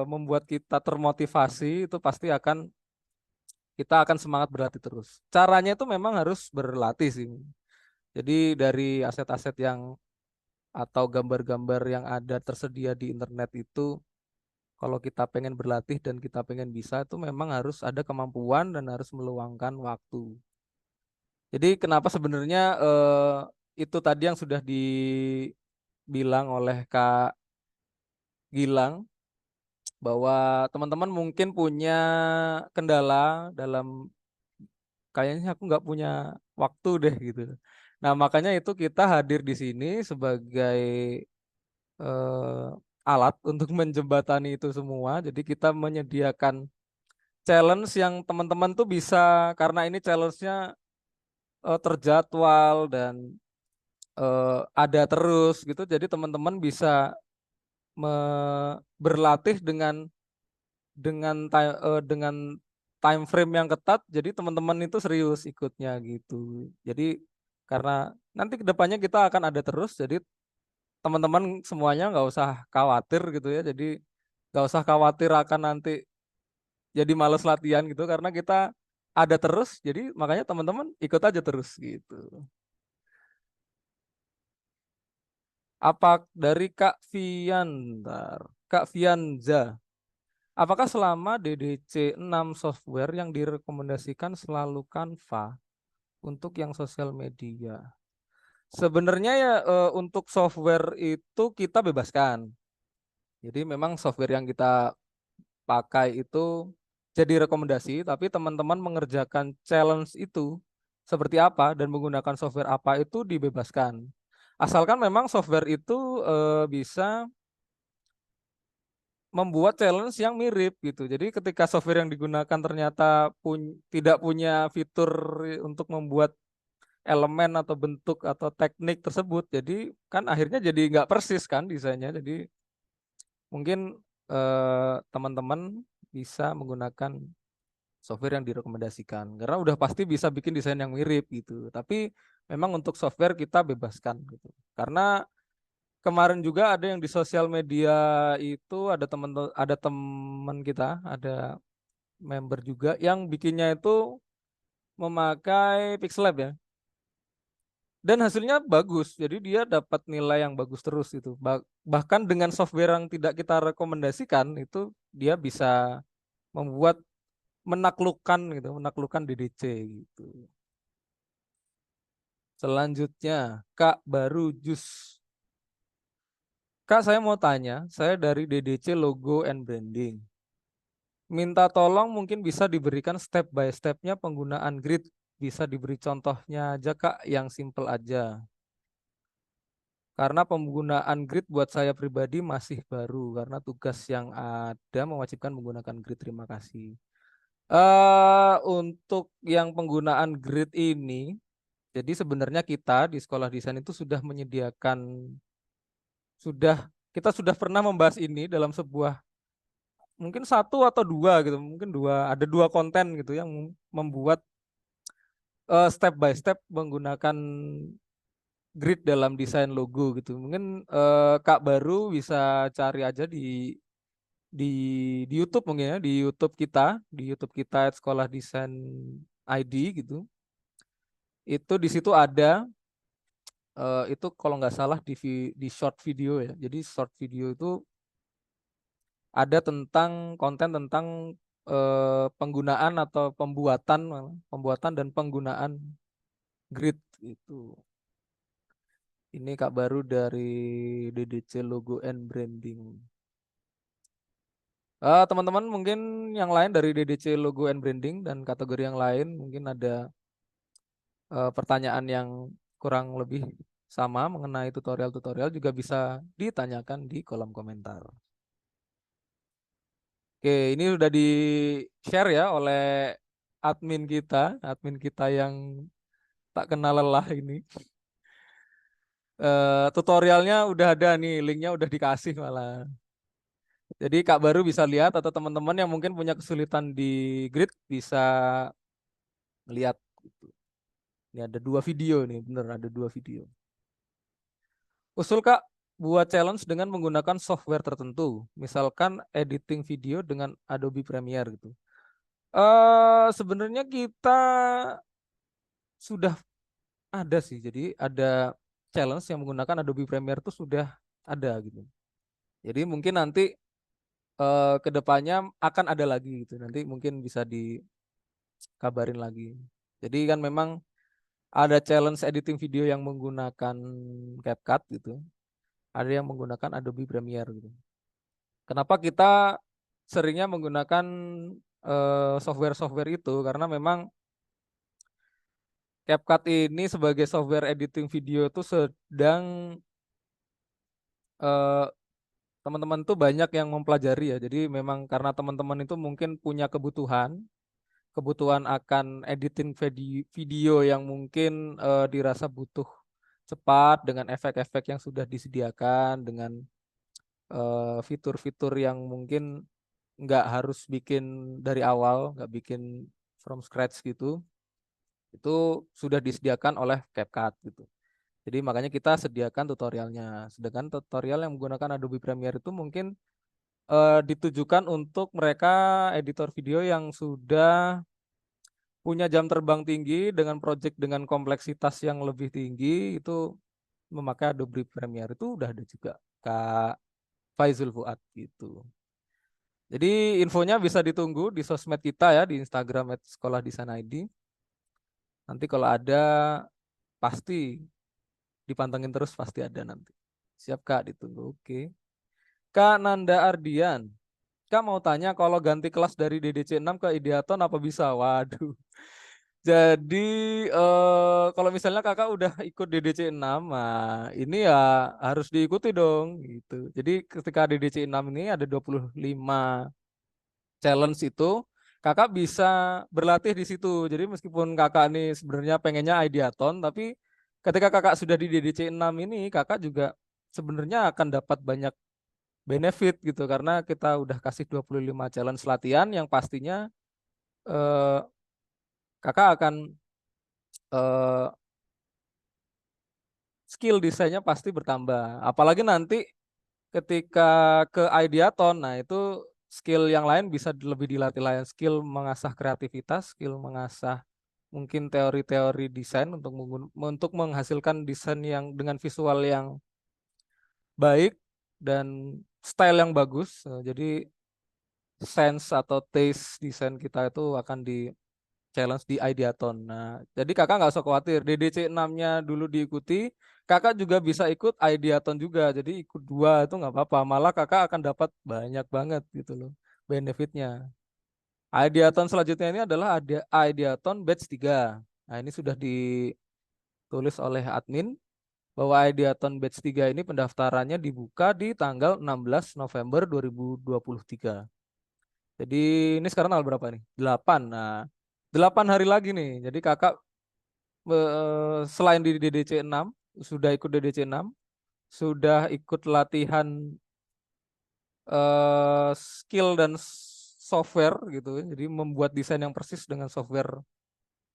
membuat kita termotivasi, itu pasti kita akan semangat berlatih terus. Caranya itu memang harus berlatih sih. Jadi dari aset-aset yang atau gambar-gambar yang ada tersedia di internet itu, kalau kita pengen berlatih dan kita pengen bisa, itu memang harus ada kemampuan dan harus meluangkan waktu. Jadi kenapa sebenarnya itu tadi yang sudah dibilang oleh Kak Gilang bahwa teman-teman mungkin punya kendala dalam kayaknya aku nggak punya waktu deh gitu. Nah makanya itu kita hadir di sini sebagai eh, alat untuk menjembatani itu semua. Jadi kita menyediakan challenge yang teman-teman tuh bisa karena ini challenge-nya terjadwal dan ada terus gitu. Jadi teman-teman bisa berlatih dengan time frame yang ketat. Jadi teman-teman itu serius ikutnya gitu. Jadi karena nanti kedepannya kita akan ada terus. Jadi teman-teman semuanya nggak usah khawatir gitu ya. Jadi nggak usah khawatir akan nanti jadi males latihan gitu karena kita ada terus. Jadi makanya teman-teman ikut aja terus gitu. Apa dari Kak Fiandar, Kak Fianza, apakah selama DDC 6 software yang direkomendasikan selalu Canva untuk yang sosial media? Sebenarnya ya untuk software itu kita bebaskan. Jadi memang software yang kita pakai itu jadi rekomendasi, tapi teman-teman mengerjakan challenge itu seperti apa dan menggunakan software apa itu dibebaskan. Asalkan memang software itu bisa membuat challenge yang mirip gitu. Jadi ketika software yang digunakan ternyata tidak punya fitur untuk membuat elemen atau bentuk atau teknik tersebut, jadi kan akhirnya jadi nggak persis kan desainnya. Jadi mungkin teman-teman bisa menggunakan software yang direkomendasikan karena udah pasti bisa bikin desain yang mirip gitu. Tapi memang untuk software kita bebaskan gitu. Karena kemarin juga ada yang di sosial media itu ada teman kita, ada member juga yang bikinnya itu memakai Pixel Lab ya. Dan hasilnya bagus. Jadi dia dapat nilai yang bagus terus itu. Bahkan dengan software yang tidak kita rekomendasikan itu dia bisa membuat menaklukkan DDC gitu. Selanjutnya, Kak Baru Jus. Kak, saya mau tanya, saya dari DDC Logo and Branding. minta tolong mungkin bisa diberikan step by stepnya penggunaan grid. Bisa diberi contohnya aja Kak yang simple aja. Karena penggunaan grid buat saya pribadi masih baru karena tugas yang ada mewajibkan menggunakan grid. Terima kasih. Untuk yang penggunaan grid ini, jadi sebenarnya kita di sekolah desain itu sudah menyediakan, kita sudah pernah membahas ini dalam sebuah mungkin satu atau dua gitu, mungkin ada dua konten gitu yang membuat step by step menggunakan grid dalam desain logo gitu. Mungkin Kak baru bisa cari aja di di YouTube mungkin ya, di YouTube kita Sekolah Desain ID gitu. Itu di situ ada itu kalau nggak salah di short video ya. Jadi short video itu ada tentang konten tentang penggunaan atau pembuatan dan penggunaan grid itu. Ini Kak baru dari DDC Logo and Branding. Teman-teman mungkin yang lain dari DDC Logo and Branding dan kategori yang lain mungkin ada pertanyaan yang kurang lebih sama mengenai tutorial-tutorial juga bisa ditanyakan di kolom komentar. Oke, ini sudah di-share ya oleh admin kita yang tak kenal lelah ini. Tutorialnya udah ada nih, linknya udah dikasih malah. Jadi Kak baru bisa lihat atau teman-teman yang mungkin punya kesulitan di grid bisa lihat. Gitu. Ini ada 2 video nih, bener ada 2 video. Usul Kak buat challenge dengan menggunakan software tertentu, misalkan editing video dengan Adobe Premiere gitu. Sebenarnya kita sudah ada sih, jadi ada challenge yang menggunakan Adobe Premiere itu sudah ada gitu. Jadi mungkin nanti kedepannya akan ada lagi gitu. Nanti mungkin bisa dikabarin lagi. Jadi kan memang ada challenge editing video yang menggunakan CapCut gitu. Ada yang menggunakan Adobe Premiere gitu. Kenapa kita seringnya menggunakan software-software itu? Karena memang CapCut ini sebagai software editing video itu sedang eh, teman-teman tuh banyak yang mempelajari ya. Jadi memang karena teman-teman itu mungkin punya kebutuhan akan editing video yang mungkin dirasa butuh cepat dengan efek-efek yang sudah disediakan dengan fitur-fitur yang mungkin nggak harus bikin dari awal, nggak bikin from scratch gitu. Itu sudah disediakan oleh CapCut gitu. Jadi makanya kita sediakan tutorialnya. Sedangkan tutorial yang menggunakan Adobe Premiere itu mungkin ditujukan untuk mereka editor video yang sudah punya jam terbang tinggi dengan project dengan kompleksitas yang lebih tinggi itu memakai Adobe Premiere itu udah ada juga Kak Faizul Fuad gitu. Jadi infonya bisa ditunggu di sosmed kita ya di Instagram @sekolahdesain_id. Nanti kalau ada pasti dipantengin terus pasti ada nanti. Siap Kak ditunggu. Oke. Kak Nanda Ardian. Kak mau tanya kalau ganti kelas dari DDC 6 ke Ideaton apa bisa? Waduh. Jadi kalau misalnya kakak udah ikut DDC 6, nah ini ya harus diikuti dong gitu. Jadi ketika DDC 6 ini ada 25 challenge itu, kakak bisa berlatih di situ. Jadi meskipun kakak ini sebenarnya pengennya Ideaton, tapi ketika kakak sudah di DDC 6 ini, kakak juga sebenarnya akan dapat banyak benefit gitu karena kita udah kasih 25 challenge latihan yang pastinya eh, kakak akan eh, skill desainnya pasti bertambah. Apalagi nanti ketika ke Ideaton, nah itu skill yang lain bisa lebih dilatih lain. Skill mengasah kreativitas, skill mengasah mungkin teori-teori desain untuk menghasilkan desain yang dengan visual yang baik dan style yang bagus. Jadi sense atau taste desain kita itu akan di challenge di Ideaton. Nah, jadi kakak nggak usah khawatir. DDC 6-nya dulu diikuti, kakak juga bisa ikut Ideaton juga. Jadi ikut 2 itu nggak apa-apa. Malah kakak akan dapat banyak banget gitu loh benefitnya. Ideathon selanjutnya ini adalah ada Ideathon batch 3. Nah, ini sudah ditulis oleh admin bahwa Ideathon batch 3 ini pendaftarannya dibuka di tanggal 16 November 2023. Jadi ini sekarang tanggal berapa nih? 8. Nah, 8 hari lagi nih. Jadi kakak selain di DDC 6, sudah ikut DDC 6, sudah ikut latihan skill dan software gitu. Jadi membuat desain yang persis dengan software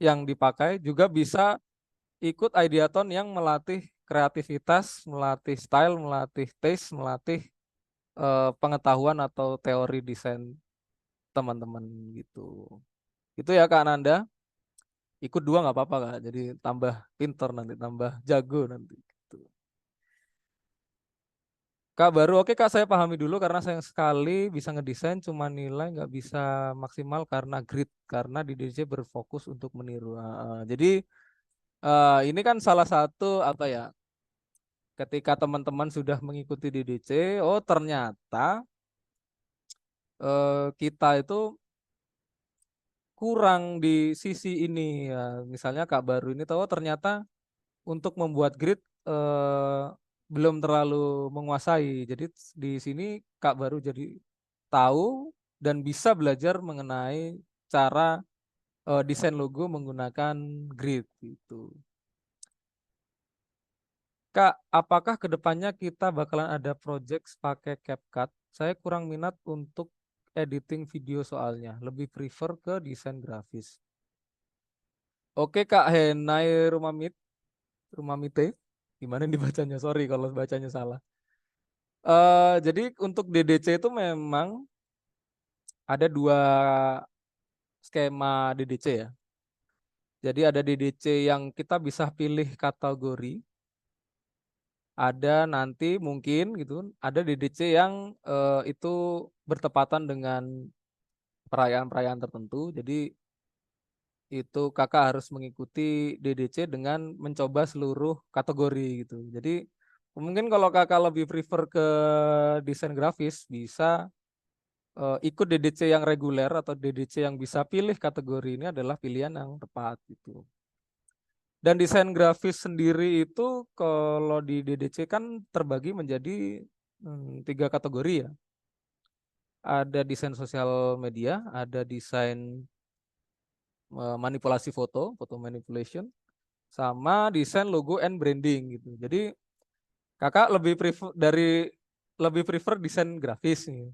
yang dipakai. Juga bisa ikut Ideathon yang melatih kreativitas, melatih style, melatih taste, melatih pengetahuan atau teori desain teman-teman gitu. Itu ya Kak Nanda. Ikut dua nggak apa-apa Kak. Jadi tambah pinter nanti, tambah jago nanti. Gitu. Kak baru oke Kak saya pahami dulu karena sayang sekali bisa ngedesain cuma nilai nggak bisa maksimal karena grid karena di DJ berfokus untuk meniru. Jadi ini kan salah satu apa ya ketika teman-teman sudah mengikuti DDC, oh ternyata kita itu kurang di sisi ini ya. Misalnya Kak Baru ini tahu ternyata untuk membuat grid belum terlalu menguasai. Jadi di sini Kak Baru jadi tahu dan bisa belajar mengenai cara desain logo menggunakan grid gitu. Kak, apakah kedepannya kita bakalan ada project pakai CapCut? Saya kurang minat untuk editing video soalnya, lebih prefer ke desain grafis. Oke Kak Henai Rumamite, gimana dibacanya? Sorry kalau bacanya salah. Jadi untuk DDC itu memang ada dua skema DDC ya. Jadi ada DDC yang kita bisa pilih kategori, ada nanti mungkin gitu, ada DDC yang itu bertepatan dengan perayaan-perayaan tertentu. Jadi itu kakak harus mengikuti DDC dengan mencoba seluruh kategori gitu. Jadi mungkin kalau kakak lebih prefer ke desain grafis bisa ikut DDC yang reguler atau DDC yang bisa pilih kategori ini adalah pilihan yang tepat gitu. Dan desain grafis sendiri itu kalau di DDC kan terbagi menjadi 3 kategori ya. Ada desain sosial media, ada desain manipulasi foto, foto manipulation, sama desain logo and branding gitu. Jadi kakak lebih prefer desain grafis nih.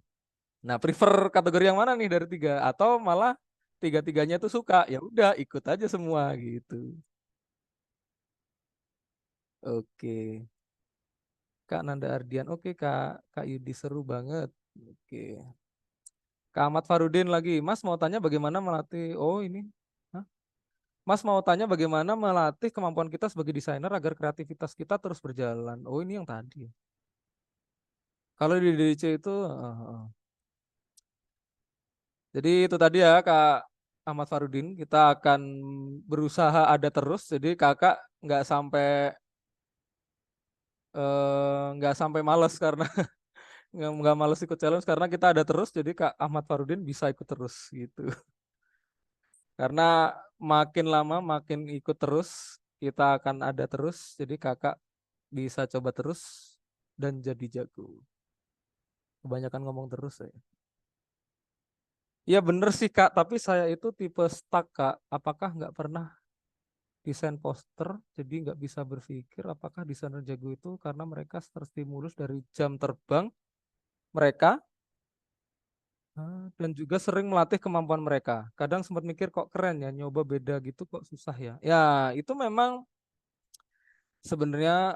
Nah, prefer kategori yang mana nih dari 3? Atau malah tiga-tiganya tuh suka? Ya udah ikut aja semua gitu. Oke. Kak Nanda Ardian, oke Kak Yudi seru banget. Oke. Kak Ahmad Farudin lagi, Mas mau tanya bagaimana melatih, oh ini, hah? Mas mau tanya bagaimana melatih kemampuan kita sebagai desainer agar kreativitas kita terus berjalan. Oh ini yang tadi. Kalau di DDC itu, jadi itu tadi ya Kak Ahmad Farudin, kita akan berusaha ada terus. Jadi kakak nggak sampai nggak sampai males karena nggak males ikut challenge karena kita ada terus. Jadi Kak Ahmad Farudin bisa ikut terus gitu. Karena makin lama makin ikut terus, kita akan ada terus. Jadi kakak bisa coba terus dan jadi jago. Kebanyakan ngomong terus ya. Ya bener sih Kak, tapi saya itu tipe stuck Kak. Apakah nggak pernah desain poster, jadi nggak bisa berpikir apakah desainer jago itu karena mereka terstimulus dari jam terbang mereka dan juga sering melatih kemampuan mereka. Kadang sempat mikir kok keren ya, nyoba beda gitu kok susah ya. Ya itu memang sebenarnya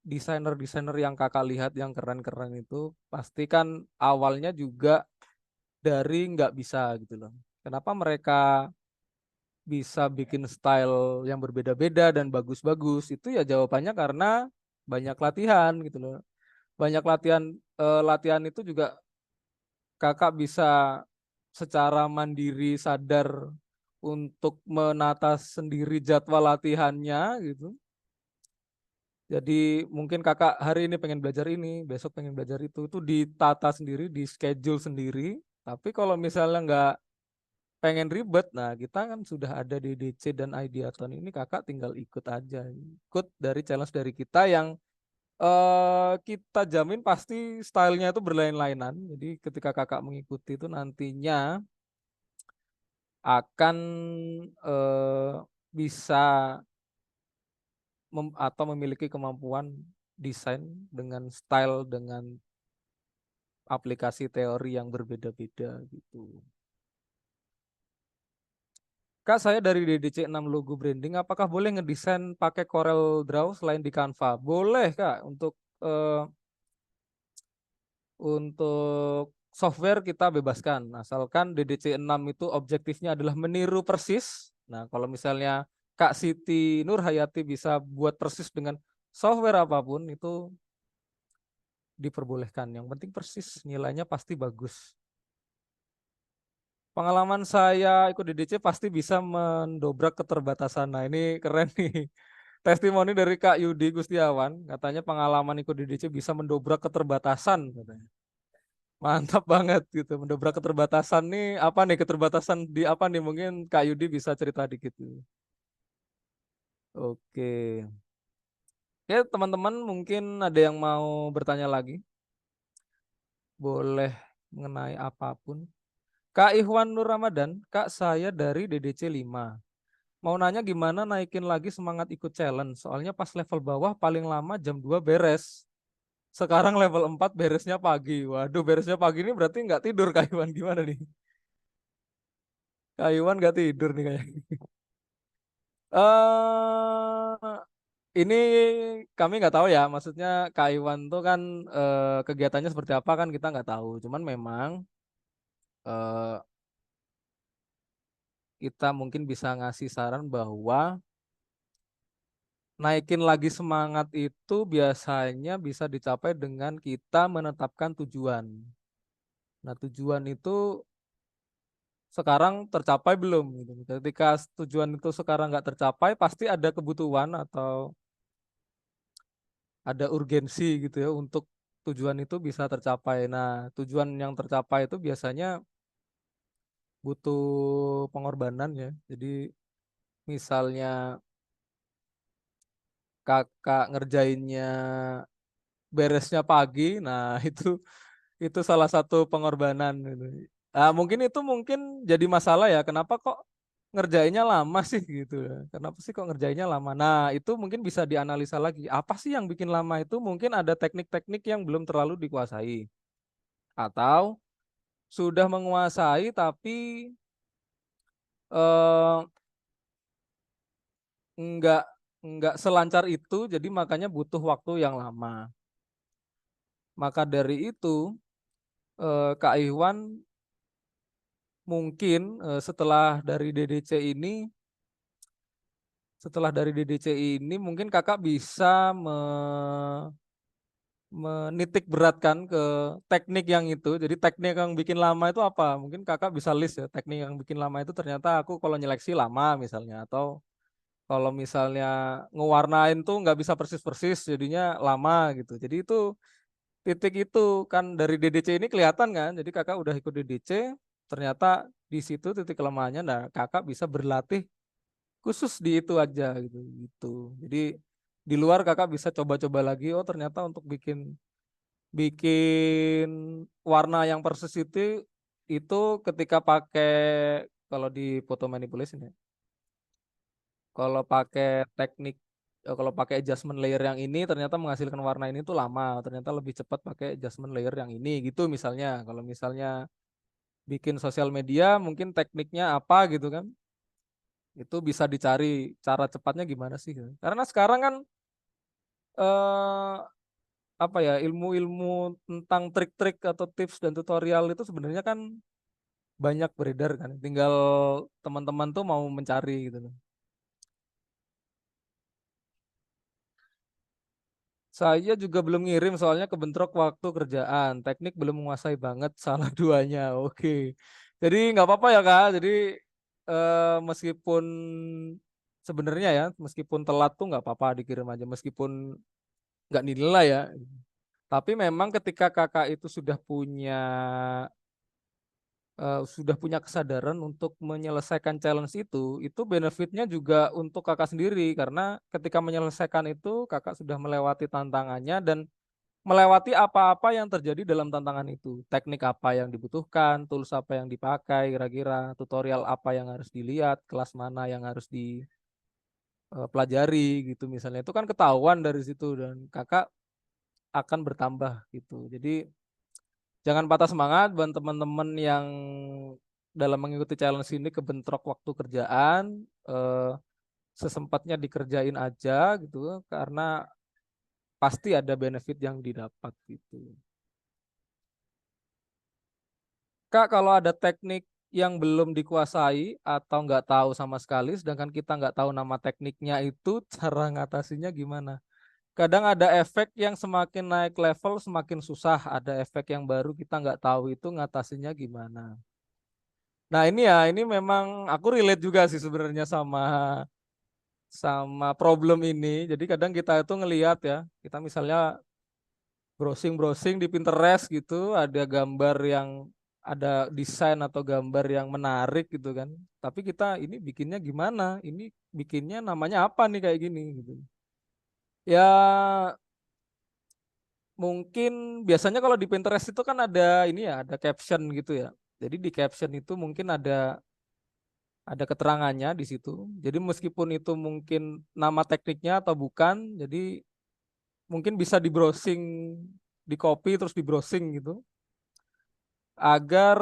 desainer-desainer yang kakak lihat yang keren-keren itu pasti kan awalnya juga dari nggak bisa gitu loh. Kenapa mereka bisa bikin style yang berbeda-beda dan bagus-bagus? Itu ya jawabannya karena banyak latihan gitu loh. Banyak latihan latihan itu juga kakak bisa secara mandiri sadar untuk menata sendiri jadwal latihannya gitu. Jadi mungkin kakak hari ini pengen belajar ini, besok pengen belajar itu ditata sendiri, di schedule sendiri. Tapi kalau misalnya nggak pengen ribet, nah kita kan sudah ada di DC dan Ideaton ini, kakak tinggal ikut aja. Ikut dari challenge dari kita yang kita jamin pasti stylenya itu berlain-lainan. Jadi ketika kakak mengikuti itu nantinya akan eh, bisa atau memiliki kemampuan desain dengan style, dengan aplikasi teori yang berbeda-beda gitu. Kak, saya dari DDC 6 Logo Branding, apakah boleh ngedesain pakai Corel Draw selain di Canva? Boleh, Kak. Untuk software kita bebaskan, asalkan DDC 6 itu objektifnya adalah meniru persis. Nah, kalau misalnya Kak Siti Nurhayati bisa buat persis dengan software apapun, itu diperbolehkan. Yang penting persis, nilainya pasti bagus. Pengalaman saya ikut DDC pasti bisa mendobrak keterbatasan. Nah, ini keren nih. Testimoni dari Kak Yudi Gustiawan, katanya pengalaman ikut DDC bisa mendobrak keterbatasan, katanya. Mantap banget gitu, mendobrak keterbatasan nih, apa nih keterbatasan di apa nih, mungkin Kak Yudi bisa cerita dikit. Oke. Oke, teman-teman mungkin ada yang mau bertanya lagi, boleh mengenai apapun. Kak Ikhwan Nur Ramadan, Kak saya dari DDC 5. Mau nanya gimana naikin lagi semangat ikut challenge, soalnya pas level bawah paling lama jam 2 beres. Sekarang level 4 beresnya pagi. Waduh, beresnya pagi ini berarti nggak tidur Kak Iwan, gimana nih? Kak Iwan nggak tidur nih kayaknya. eh ini kami nggak tahu ya, maksudnya Kak Iwan tuh kan kegiatannya seperti apa kan kita nggak tahu. Cuman memang eh, kita mungkin bisa ngasih saran bahwa naikin lagi semangat itu biasanya bisa dicapai dengan kita menetapkan tujuan. Nah, tujuan itu sekarang tercapai belum gitu. Ketika tujuan itu sekarang nggak tercapai, pasti ada kebutuhan atau ada urgensi gitu ya untuk tujuan itu bisa tercapai. Nah, tujuan yang tercapai itu biasanya butuh pengorbanan ya. Jadi misalnya kakak ngerjainnya beresnya pagi, nah itu salah satu pengorbanan gitu. Nah, mungkin jadi masalah ya. Kenapa kok ngerjainnya lama sih gitu ya? Kenapa sih kok ngerjainnya lama? Nah, itu mungkin bisa dianalisa lagi. Apa sih yang bikin lama itu? Mungkin ada teknik-teknik yang belum terlalu dikuasai. Atau sudah menguasai tapi eh, nggak nggak selancar itu, jadi makanya butuh waktu yang lama. Maka dari itu Kak Iwan mungkin setelah dari DDC ini mungkin kakak bisa menitik beratkan ke teknik yang itu. Jadi teknik yang bikin lama itu apa? Mungkin kakak bisa list ya, teknik yang bikin lama itu ternyata aku kalau nyeleksi lama misalnya, atau kalau misalnya ngewarnain tuh nggak bisa persis-persis jadinya lama gitu. Jadi itu titik itu kan dari DDC ini kelihatan kan. Jadi kakak udah ikut DDC, ternyata di situ titik kelemahannya. Nah, kakak bisa berlatih khusus di itu aja gitu. Gitu. Jadi di luar kakak bisa coba-coba lagi. Oh, ternyata untuk bikin bikin warna yang persis itu ketika pakai, kalau di foto manipulation ya. Kalau pakai teknik kalau pakai adjustment layer yang ini ternyata menghasilkan warna ini tuh lama, ternyata lebih cepat pakai adjustment layer yang ini gitu misalnya. Kalau misalnya bikin sosial media mungkin tekniknya apa gitu kan. Itu bisa dicari cara cepatnya gimana sih gitu. Karena sekarang kan eh apa ya, ilmu-ilmu tentang trik-trik atau tips dan tutorial itu sebenarnya kan banyak beredar kan. Tinggal teman-teman tuh mau mencari gitu loh. Saya juga belum ngirim soalnya kebentrok waktu kerjaan. Teknik belum menguasai banget, salah duanya. Oke. Jadi nggak apa-apa ya Kak. Jadi meskipun sebenarnya ya, meskipun telat tuh nggak apa-apa dikirim aja. Meskipun nggak nilai ya. Tapi memang ketika kakak itu sudah punya sudah punya kesadaran untuk menyelesaikan challenge itu benefitnya juga untuk kakak sendiri karena ketika menyelesaikan itu kakak sudah melewati tantangannya dan melewati apa-apa yang terjadi dalam tantangan itu. Teknik apa yang dibutuhkan, tools apa yang dipakai, kira-kira tutorial apa yang harus dilihat, kelas mana yang harus dipelajari gitu misalnya. Itu kan ketahuan dari situ dan kakak akan bertambah gitu. Jadi jangan patah semangat buat teman-teman yang dalam mengikuti challenge ini kebentrok waktu kerjaan, sesempatnya dikerjain aja gitu karena pasti ada benefit yang didapat gitu. Kak, kalau ada teknik yang belum dikuasai atau nggak tahu sama sekali, sedangkan kita nggak tahu nama tekniknya itu, cara ngatasinya gimana? Kadang ada efek yang semakin naik level semakin susah, ada efek yang baru kita nggak tahu itu ngatasinya gimana. Nah ini ya, ini memang aku relate juga sih sebenarnya sama sama problem ini. Jadi kadang kita itu ngelihat ya, kita misalnya browsing-browsing di Pinterest gitu, ada gambar yang ada desain atau gambar yang menarik gitu kan. Tapi kita ini bikinnya gimana? Ini bikinnya namanya apa nih kayak gini gitu. Ya mungkin biasanya kalau di Pinterest itu kan ada ini ya, ada caption gitu ya. Jadi di caption itu mungkin ada keterangannya di situ. Jadi meskipun itu mungkin nama tekniknya atau bukan, jadi mungkin bisa di browsing, di copy terus di browsing gitu. Agar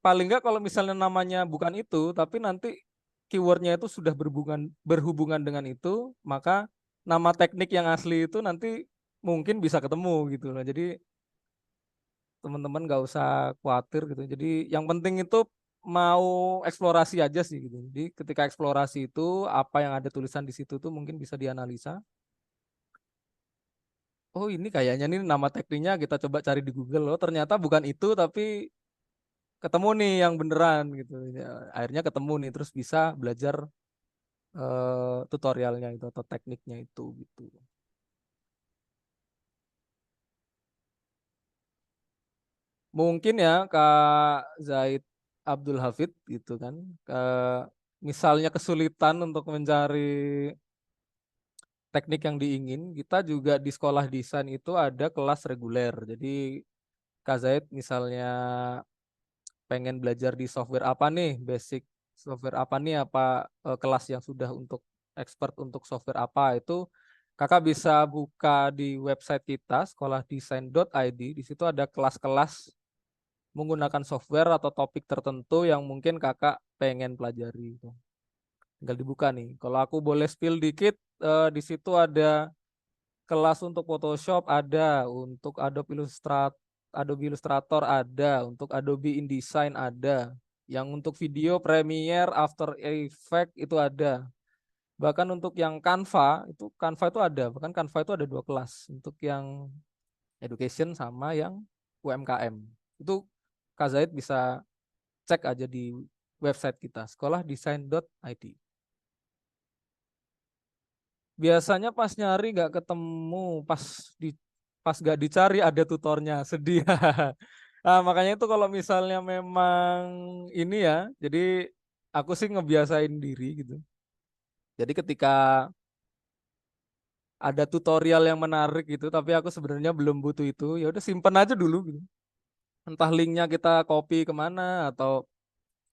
paling nggak kalau misalnya namanya bukan itu, tapi nanti keywordnya itu sudah berhubungan dengan itu, maka nama teknik yang asli itu nanti mungkin bisa ketemu gitu loh. Jadi teman-teman nggak usah khawatir gitu. Jadi yang penting itu mau eksplorasi aja sih gitu. Jadi ketika eksplorasi itu apa yang ada tulisan di situ tuh mungkin bisa dianalisa. Oh ini kayaknya nih nama tekniknya kita coba cari di Google loh. Ternyata bukan itu tapi ketemu nih yang beneran gitu. Ya, akhirnya ketemu nih terus bisa belajar tutorialnya itu atau tekniknya itu gitu. Mungkin ya Kak Zaid Abdul Hafid gitu kan. Misalnya kesulitan untuk mencari teknik yang diingin, kita juga di sekolah desain itu ada kelas reguler. Jadi Kak Zaid misalnya pengen belajar di software apa nih, basic software apa nih, apa kelas yang sudah untuk expert untuk software apa itu kakak bisa buka di website kita sekolahdesain.id. Di situ ada kelas-kelas menggunakan software atau topik tertentu yang mungkin kakak pengen pelajari. Tinggal dibuka nih. Kalau aku boleh spill dikit, di situ ada kelas untuk Photoshop ada, untuk Adobe Illustrator ada, untuk Adobe InDesign ada, yang untuk video Premiere, After Effects itu ada. Bahkan untuk yang Canva itu ada. Bahkan Canva itu ada dua kelas, untuk yang education sama yang UMKM. Itu Kak Zaid bisa cek aja di website kita, sekolahdesain.id. Biasanya pas nyari nggak ketemu, di pas nggak dicari ada tutornya, sedih. Nah, makanya itu kalau misalnya memang ini ya, jadi aku sih ngebiasain diri gitu. Jadi ketika ada tutorial yang menarik gitu, tapi aku sebenarnya belum butuh itu, ya udah simpen aja dulu gitu. Entah linknya kita copy kemana atau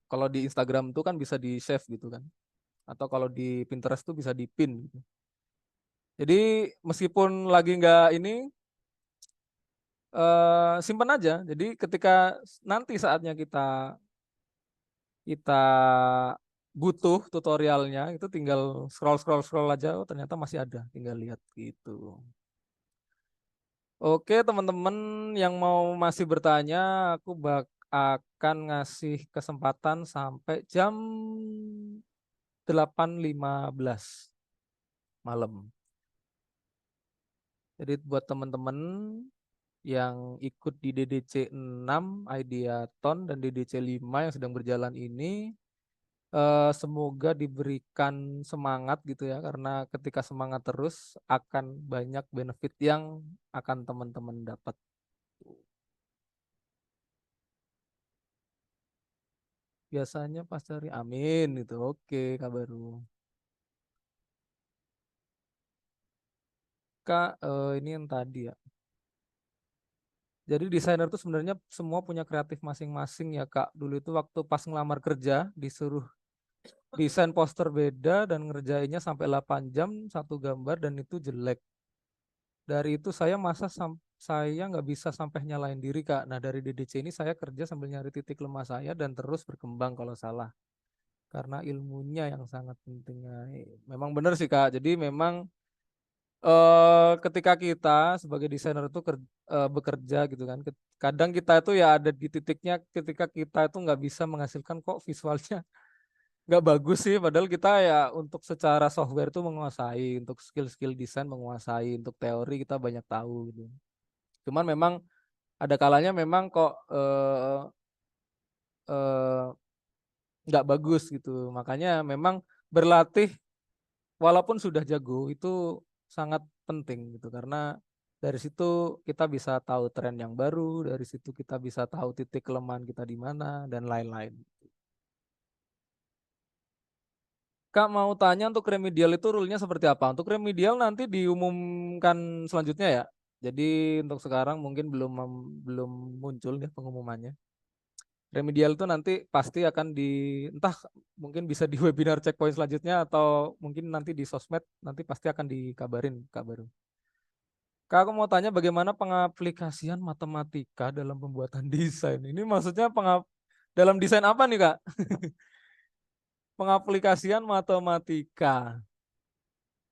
kalau di Instagram itu kan bisa di save gitu kan, atau kalau di Pinterest tuh bisa di pin gitu. Jadi meskipun lagi nggak ini simpan aja. Jadi ketika nanti saatnya kita kita butuh tutorialnya itu tinggal scroll scroll scroll aja. Oh ternyata masih ada, tinggal lihat gitu. Oke teman-teman yang mau masih bertanya, aku akan ngasih kesempatan sampai jam 8.15 malam. Jadi buat teman-teman yang ikut di DDC 6 Ideaton dan DDC 5 yang sedang berjalan ini, semoga diberikan semangat gitu ya karena ketika semangat terus akan banyak benefit yang akan teman-teman dapat. biasanya pas cari amin itu. Oke, Kak Baru. Kak, ini yang tadi ya. Jadi desainer tuh sebenarnya semua punya kreatif masing-masing ya Kak. Dulu itu waktu pas ngelamar kerja disuruh desain poster beda dan ngerjainnya sampai 8 jam satu gambar dan itu jelek. Dari itu saya nggak bisa sampai nyalain diri Kak. Nah dari DDC ini saya kerja sambil nyari titik lemah saya dan terus berkembang kalau salah. Karena ilmunya yang sangat penting. Nah, memang benar sih Kak. Jadi memang ketika kita sebagai desainer itu bekerja gitu kan. Kadang kita itu ya ada di titiknya ketika kita itu nggak bisa menghasilkan kok visualnya nggak bagus sih. Padahal kita ya untuk secara software itu menguasai, untuk skill-skill desain menguasai, untuk teori kita banyak tahu gitu. Cuman memang ada kalanya memang kok eh, nggak bagus gitu. Makanya memang berlatih walaupun sudah jago itu sangat penting gitu karena dari situ kita bisa tahu tren yang baru, dari situ kita bisa tahu titik kelemahan kita di mana dan lain-lain. Kak mau tanya untuk remedial itu rule-nya seperti apa? Untuk remedial nanti diumumkan selanjutnya ya. Jadi untuk sekarang mungkin belum muncul ya pengumumannya. Remedial itu nanti pasti akan entah mungkin bisa di webinar checkpoint selanjutnya atau mungkin nanti di sosmed nanti pasti akan dikabarin Kak baru. Kak aku mau tanya bagaimana pengaplikasian matematika dalam pembuatan desain. Ini maksudnya dalam desain apa nih Kak? Pengaplikasian matematika.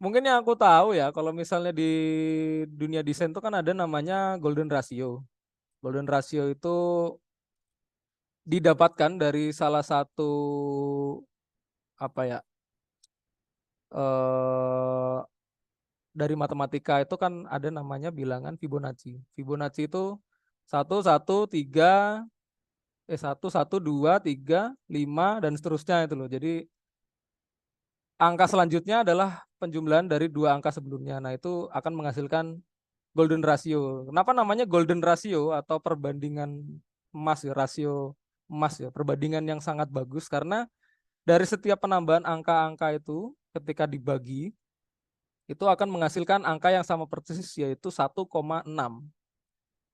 Mungkin yang aku tahu ya kalau misalnya di dunia desain itu kan ada namanya golden ratio. Golden ratio itu didapatkan dari salah satu apa ya eh dari matematika itu kan ada namanya bilangan Fibonacci. Fibonacci itu satu satu tiga 1, 1, 2, 3, 5 dan seterusnya itu loh. Jadi angka selanjutnya adalah penjumlahan dari dua angka sebelumnya. Nah itu akan menghasilkan golden ratio. Kenapa namanya golden ratio atau perbandingan emas ya, rasio emas ya, perbandingan yang sangat bagus karena dari setiap penambahan angka-angka itu ketika dibagi itu akan menghasilkan angka yang sama persis yaitu 1,6.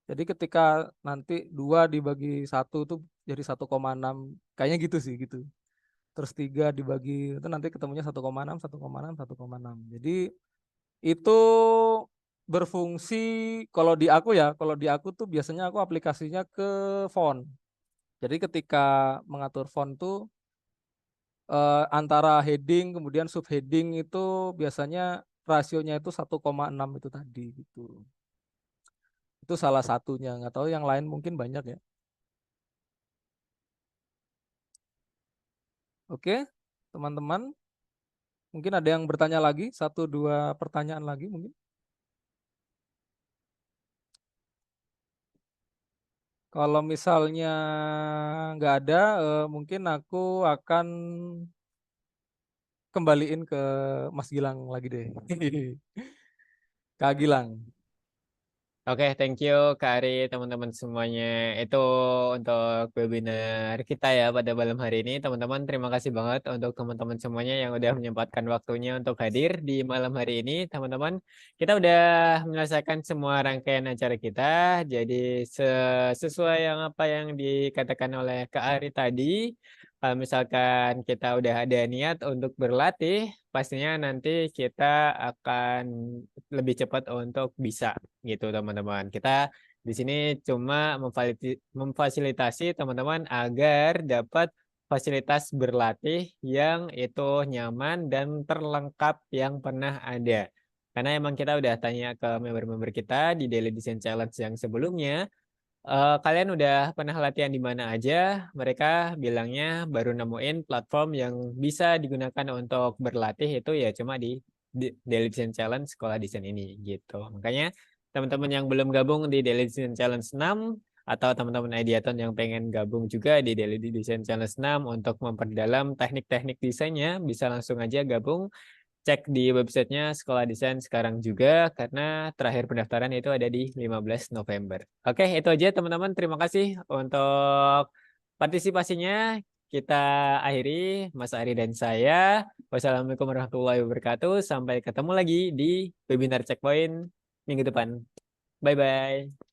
Jadi ketika nanti 2 dibagi 1 itu jadi 1,6. Kayaknya gitu sih gitu. Terus 3 dibagi itu nanti ketemunya 1,6, 1,6, 1,6. Jadi itu berfungsi kalau di aku tuh biasanya aku aplikasinya ke font. Jadi ketika mengatur font tuh antara heading kemudian subheading itu biasanya rasionya itu 1,6 itu tadi gitu. Itu salah satunya, nggak tahu yang lain mungkin banyak ya. Oke, teman-teman, mungkin ada yang bertanya lagi, satu dua pertanyaan lagi mungkin. Kalau misalnya nggak ada, mungkin aku akan kembaliin ke Mas Gilang lagi deh. Kak Gilang. Oke, thank you Kak Ari, teman-teman semuanya. Itu untuk webinar kita ya pada malam hari ini. Teman-teman, terima kasih banget untuk teman-teman semuanya yang udah menyempatkan waktunya untuk hadir di malam hari ini. Teman-teman, kita udah menyelesaikan semua rangkaian acara kita. Jadi sesuai yang apa yang dikatakan oleh Kak Ari tadi, kalau misalkan kita udah ada niat untuk berlatih, pastinya nanti kita akan lebih cepat untuk bisa gitu teman-teman. Kita di sini cuma memfasilitasi teman-teman agar dapat fasilitas berlatih yang itu nyaman dan terlengkap yang pernah ada. Karena emang kita udah tanya ke member-member kita di Daily Design Challenge yang sebelumnya, kalian udah pernah latihan di mana aja? Mereka bilangnya baru nemuin platform yang bisa digunakan untuk berlatih itu ya cuma di Daily Design Challenge Sekolah Desain ini gitu. Makanya teman-teman yang belum gabung di Daily Design Challenge 6 atau teman-teman Ideaton yang pengen gabung juga di Daily Design Challenge 6 untuk memperdalam teknik-teknik desainnya bisa langsung aja gabung, cek di websitenya Sekolah Desain sekarang juga karena terakhir pendaftaran itu ada di 15 November. Oke, itu aja teman-teman. Terima kasih untuk partisipasinya. kita akhiri, Mas Ari dan saya. Wassalamualaikum warahmatullahi wabarakatuh. Sampai ketemu lagi di webinar Checkpoint minggu depan. Bye-bye.